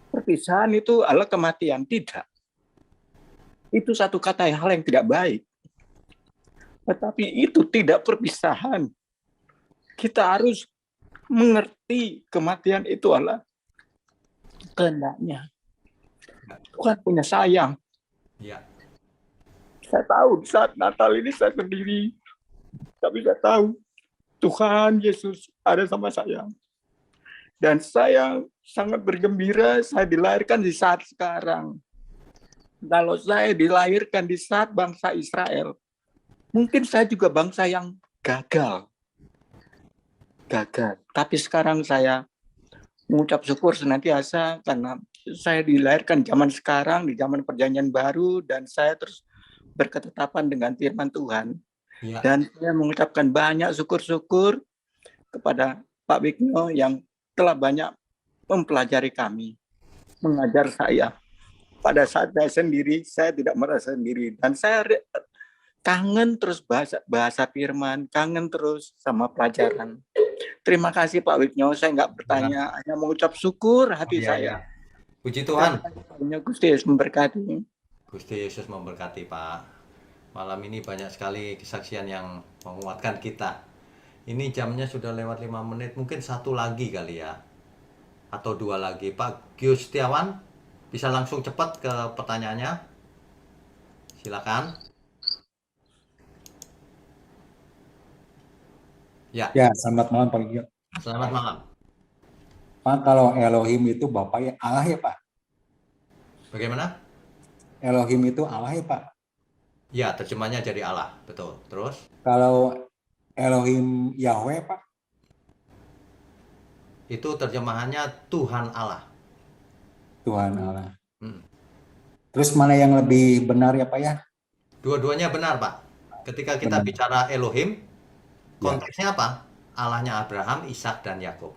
perpisahan itu adalah kematian, tidak. Itu satu kata hal yang tidak baik. Tetapi itu tidak perpisahan. Kita harus mengerti kematian itu adalah kehendaknya. Tuhan punya sayang. Ya. Saya tahu di saat Natal ini saya sendiri. Tapi saya tahu Tuhan Yesus ada sama saya. Dan saya sangat bergembira saya dilahirkan di saat sekarang. Kalau saya dilahirkan di saat bangsa Israel, mungkin saya juga bangsa yang gagal. Tapi sekarang saya mengucap syukur senantiasa karena saya dilahirkan zaman sekarang, di zaman perjanjian baru, dan saya terus berketetapan dengan firman Tuhan. Ya. Dan saya mengucapkan banyak syukur-syukur kepada Pak Wiknyo yang telah banyak mempelajari kami, mengajar saya. Pada saat saya sendiri, saya tidak merasa sendiri. Dan saya kangen terus bahasa firman, kangen terus sama pelajaran. Terima kasih Pak Wiknyo, saya nggak bertanya, hanya mengucap syukur hati saya. Puji Tuhan. Gusti Yesus memberkati. Gusti Yesus memberkati Pak. Malam ini banyak sekali kesaksian yang menguatkan kita. Ini jamnya sudah lewat 5 menit, mungkin satu lagi kali ya. Atau 2 lagi. Pak Gius Setiawan, bisa langsung cepat ke pertanyaannya. Silakan. Ya. Ya, selamat malam Pak Gio. Selamat malam. Pak, kalau Elohim itu Bapak Allah ya Pak? Bagaimana? Elohim itu Allah ya Pak? Ya, terjemahnya jadi Allah, betul. Terus? Kalau Elohim Yahweh, Pak? Itu terjemahannya Tuhan Allah. Tuhan Allah. Terus mana yang lebih benar ya Pak ya? Dua-duanya benar Pak. Ketika kita bicara Elohim, konteksnya apa? Allahnya Abraham, Ishak, dan Yakub.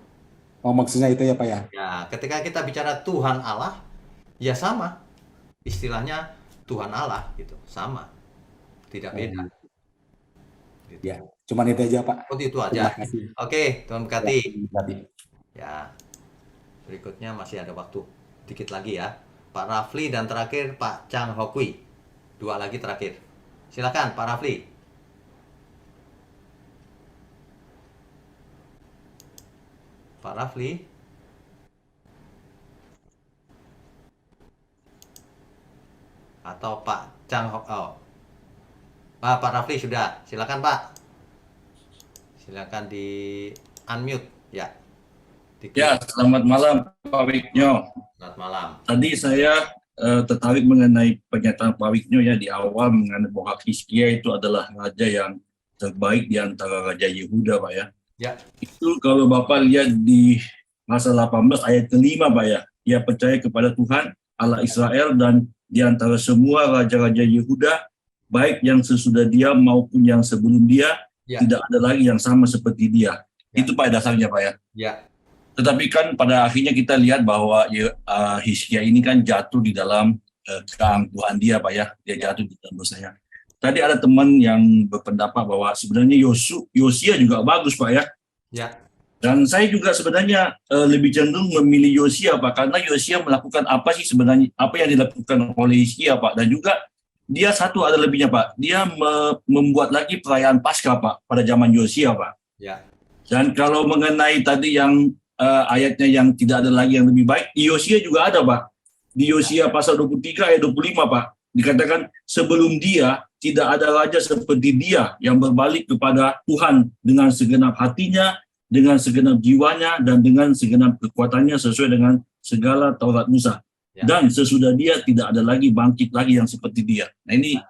Oh, maksudnya itu ya Pak ya? Ya, ketika kita bicara Tuhan Allah, ya sama. Istilahnya Tuhan Allah gitu, sama. Tidak beda. Gitu. Ya, cuman itu aja Pak. Oh, itu aja. Oke, Tuhan berkati. Ya, berikutnya masih ada waktu dikit lagi ya. Pak Rafli dan terakhir Pak Chang Hokui. 2 lagi terakhir. Silakan Pak Rafli. Pak Rafli. Atau Pak Chang Hokui. Oh. Pak Rafli sudah, silakan Pak. Silakan di unmute ya. Ya, selamat malam Pak Wiknyo. Selamat malam. Tadi saya tertarik mengenai pernyataan Pak Wiknyo ya di awal mengenai bahwa Hizkia itu adalah raja yang terbaik di antara raja Yehuda Pak ya. Ya. Itu kalau Bapak lihat di pasal 18 ayat ke-5 Pak ya. Ia percaya kepada Tuhan Allah Israel dan di antara semua raja-raja Yehuda baik yang sesudah dia maupun yang sebelum dia, tidak ada lagi yang sama seperti dia. Itu pada dasarnya Pak ya. Ya. Tetapi kan pada akhirnya kita lihat bahwa Hizkia ini kan jatuh di dalam keangkuhan dia Pak ya. Dia jatuh di dalam dosanya. Tadi ada teman yang berpendapat bahwa sebenarnya Yosia juga bagus Pak ya. Ya. Dan saya juga sebenarnya lebih cenderung memilih Yosia Pak, karena Yosia melakukan apa sih sebenarnya, apa yang dilakukan oleh Hizkia Pak, dan juga dia satu ada lebihnya Pak, dia membuat lagi perayaan Paskah Pak pada zaman Yosia Pak. Ya. Dan kalau mengenai tadi yang ayatnya yang tidak ada lagi yang lebih baik. Di Yosia juga ada, Pak. Di Yosia pasal 23 ayat 25, Pak. Dikatakan sebelum dia tidak ada raja seperti dia yang berbalik kepada Tuhan dengan segenap hatinya, dengan segenap jiwanya, dan dengan segenap kekuatannya sesuai dengan segala Taurat Musa. Dan sesudah dia tidak ada lagi bangkit lagi yang seperti dia. Nah, ini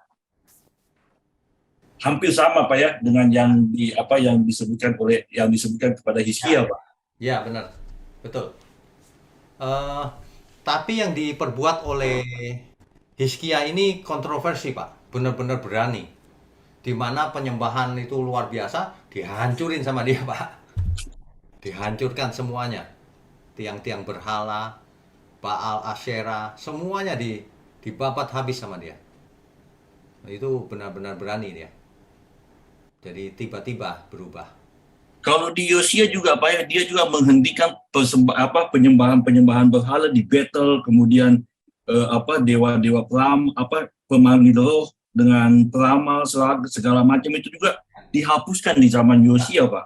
hampir sama, Pak, ya, dengan yang disebutkan kepada Hizkia, Pak. Ya, benar. Betul. Tapi yang diperbuat oleh Hizkia ini kontroversi, Pak. Benar-benar berani. Di mana penyembahan itu luar biasa, dihancurin sama dia, Pak. Dihancurkan semuanya. Tiang-tiang berhala, Baal, Asyera, semuanya dibabat habis sama dia. Itu benar-benar berani dia. Jadi tiba-tiba berubah. Kalau di Yosia juga, Pak, ya, dia juga menghentikan penyembahan berhala di Betel, kemudian dewa-dewa pemanggil roh dengan peramal segala macam itu juga dihapuskan di zaman Yosia, Pak.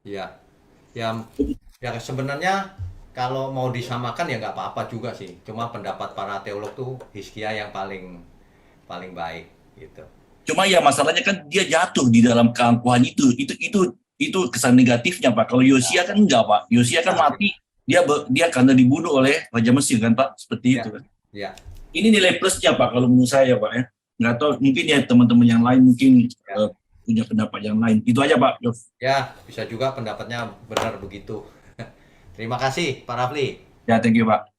Iya. Ya sebenarnya kalau mau disamakan ya nggak apa-apa juga sih. Cuma pendapat para teolog tuh Hizkia yang paling baik gitu. Cuma ya masalahnya kan dia jatuh di dalam keangkuhan itu kesan negatifnya, Pak. Kalau Yosia kan enggak, Pak. Yosia kan mati, dia karena dibunuh oleh Raja Mesir kan, Pak, seperti itu kan. Ya. Ini nilai plusnya, Pak, kalau menurut saya, Pak, ya. Nggak tahu, mungkin ya teman-teman yang lain mungkin punya pendapat yang lain. Itu aja, Pak. Ya, bisa juga pendapatnya benar begitu. Terima kasih, Pak Rafli. Ya, thank you, Pak.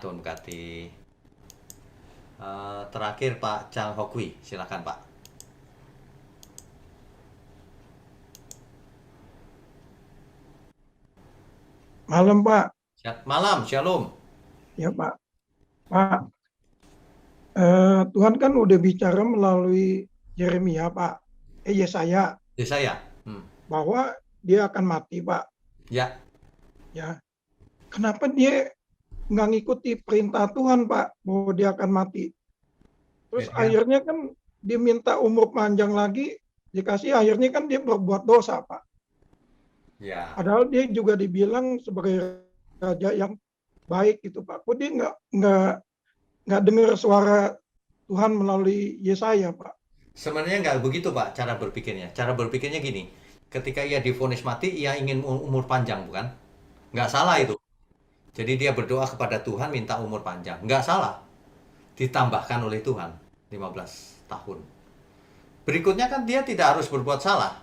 Tuhan berkati. Terakhir Pak Chang Hokwi, silakan, Pak. Malam, Pak. Malam, shalom. Ya, Pak. Pak, Tuhan kan udah bicara melalui Yeremia, Pak. Yesaya. Bahwa dia akan mati, Pak. Ya. Ya. Kenapa dia nggak ngikuti perintah Tuhan, Pak, bahwa dia akan mati? Terus akhirnya kan dia minta umur panjang lagi, dikasih, akhirnya kan dia berbuat dosa, Pak. Ya. Padahal dia juga dibilang sebagai raja yang baik gitu, Pak. Kok dia nggak dengar suara Tuhan melalui Yesaya, Pak? Sebenarnya nggak begitu, Pak, cara berpikirnya. Cara berpikirnya gini, ketika ia divonis mati, ia ingin umur panjang, bukan? Nggak salah itu. Jadi dia berdoa kepada Tuhan minta umur panjang. Nggak salah. Ditambahkan oleh Tuhan 15 tahun. Berikutnya kan dia tidak harus berbuat salah.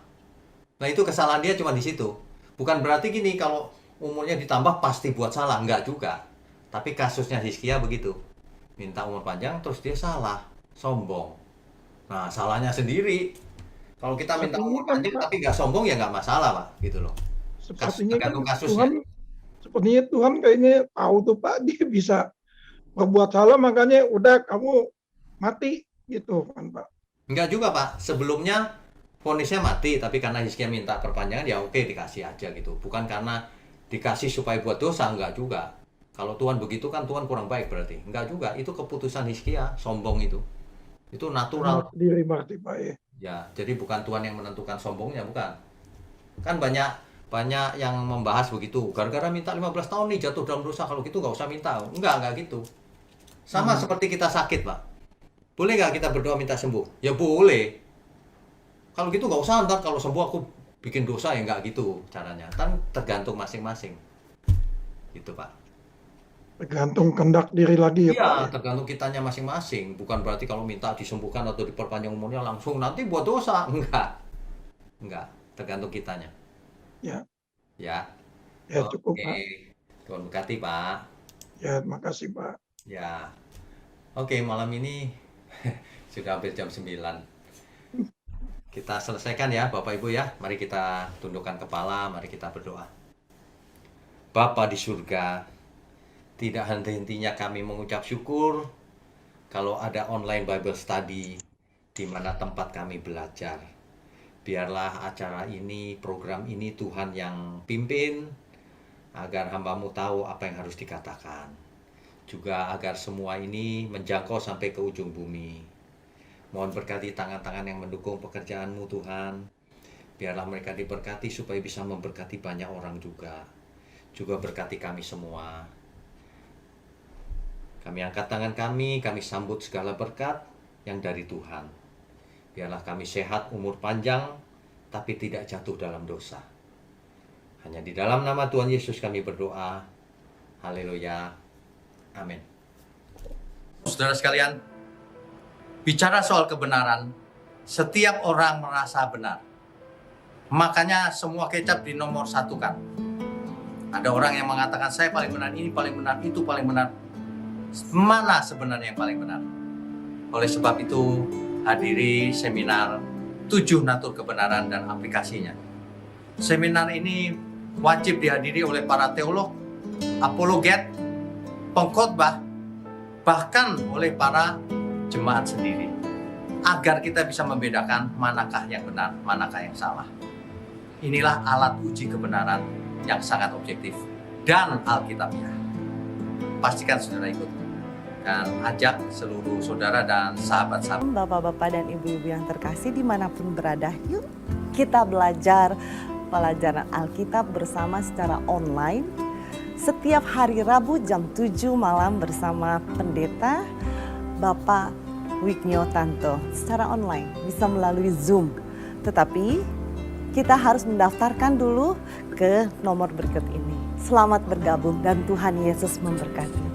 Nah itu kesalahan dia cuma di situ. Bukan berarti gini kalau umurnya ditambah pasti buat salah. Nggak juga. Tapi kasusnya Hizkia begitu. Minta umur panjang terus dia salah. Sombong. Nah salahnya sendiri. Kalau kita minta umur panjang tapi nggak sombong ya nggak masalah, Pak. Gitu loh. Tergantung kasusnya. Sepertinya Tuhan kayaknya tahu tuh, Pak, dia bisa berbuat salah, makanya udah kamu mati gitu kan, Pak. Enggak juga, Pak. Sebelumnya vonisnya mati, tapi karena Hizkia minta perpanjangan ya oke, dikasih aja gitu. Bukan karena dikasih supaya buat dosa, enggak juga. Kalau Tuhan begitu kan Tuhan kurang baik berarti. Enggak juga, itu keputusan Hizkia, sombong itu. Itu natural. Diri mati, Pak, ya. Ya, jadi bukan Tuhan yang menentukan sombongnya, bukan. Kan banyak yang membahas begitu. Gara-gara minta 15 tahun nih jatuh dalam dosa, kalau gitu nggak usah minta. Enggak gitu. Sama seperti kita sakit, Pak. Boleh nggak kita berdoa minta sembuh? Ya boleh. Kalau gitu nggak usah, ntar kalau sembuh aku bikin dosa, ya nggak gitu caranya. Kan tergantung masing-masing. Gitu, Pak. Tergantung kehendak diri lagi ya, Pak. Iya, tergantung kitanya masing-masing. Bukan berarti kalau minta disembuhkan atau diperpanjang umurnya langsung nanti buat dosa. Enggak. Tergantung kitanya. Ya. Ya. Ya cukup, Oke. Pak. Tuhan berkati, Pak. Ya, makasih, Pak. Ya. Oke, malam ini sudah hampir jam 9. Kita selesaikan ya, Bapak Ibu ya. Mari kita tundukkan kepala, mari kita berdoa. Bapa di surga, tidak henti-hentinya kami mengucap syukur kalau ada online Bible Study di mana tempat kami belajar. Biarlah acara ini, program ini Tuhan yang pimpin, agar hamba-Mu tahu apa yang harus dikatakan. Juga agar semua ini menjangkau sampai ke ujung bumi. Mohon berkati tangan-tangan yang mendukung pekerjaan-Mu Tuhan. Biarlah mereka diberkati supaya bisa memberkati banyak orang juga. juga berkati kami semua. Kami angkat tangan kami sambut segala berkat yang dari Tuhan. Biarlah kami sehat, umur panjang, tapi tidak jatuh dalam dosa. Hanya di dalam nama Tuhan Yesus kami berdoa. Haleluya. Amin. Saudara sekalian, bicara soal kebenaran, setiap orang merasa benar. Makanya semua kecap dinomor satukan. Ada orang yang mengatakan saya paling benar, ini paling benar, itu paling benar. Mana sebenarnya yang paling benar? Oleh sebab itu, hadiri seminar 7 natur kebenaran dan aplikasinya. Seminar ini wajib dihadiri oleh para teolog, apologet, pengkhotbah, bahkan oleh para jemaat sendiri. Agar kita bisa membedakan manakah yang benar, manakah yang salah. Inilah alat uji kebenaran yang sangat objektif dan alkitabiah. Pastikan saudara ikut dan ajak seluruh saudara dan sahabat-sahabat. Bapak-bapak dan ibu-ibu yang terkasih dimanapun berada, yuk kita belajar pelajaran Alkitab bersama secara online setiap hari Rabu jam 7 malam bersama pendeta Bapak Wignio Tanto secara online, bisa melalui Zoom. Tetapi kita harus mendaftarkan dulu ke nomor berikut ini. Selamat bergabung dan Tuhan Yesus memberkati.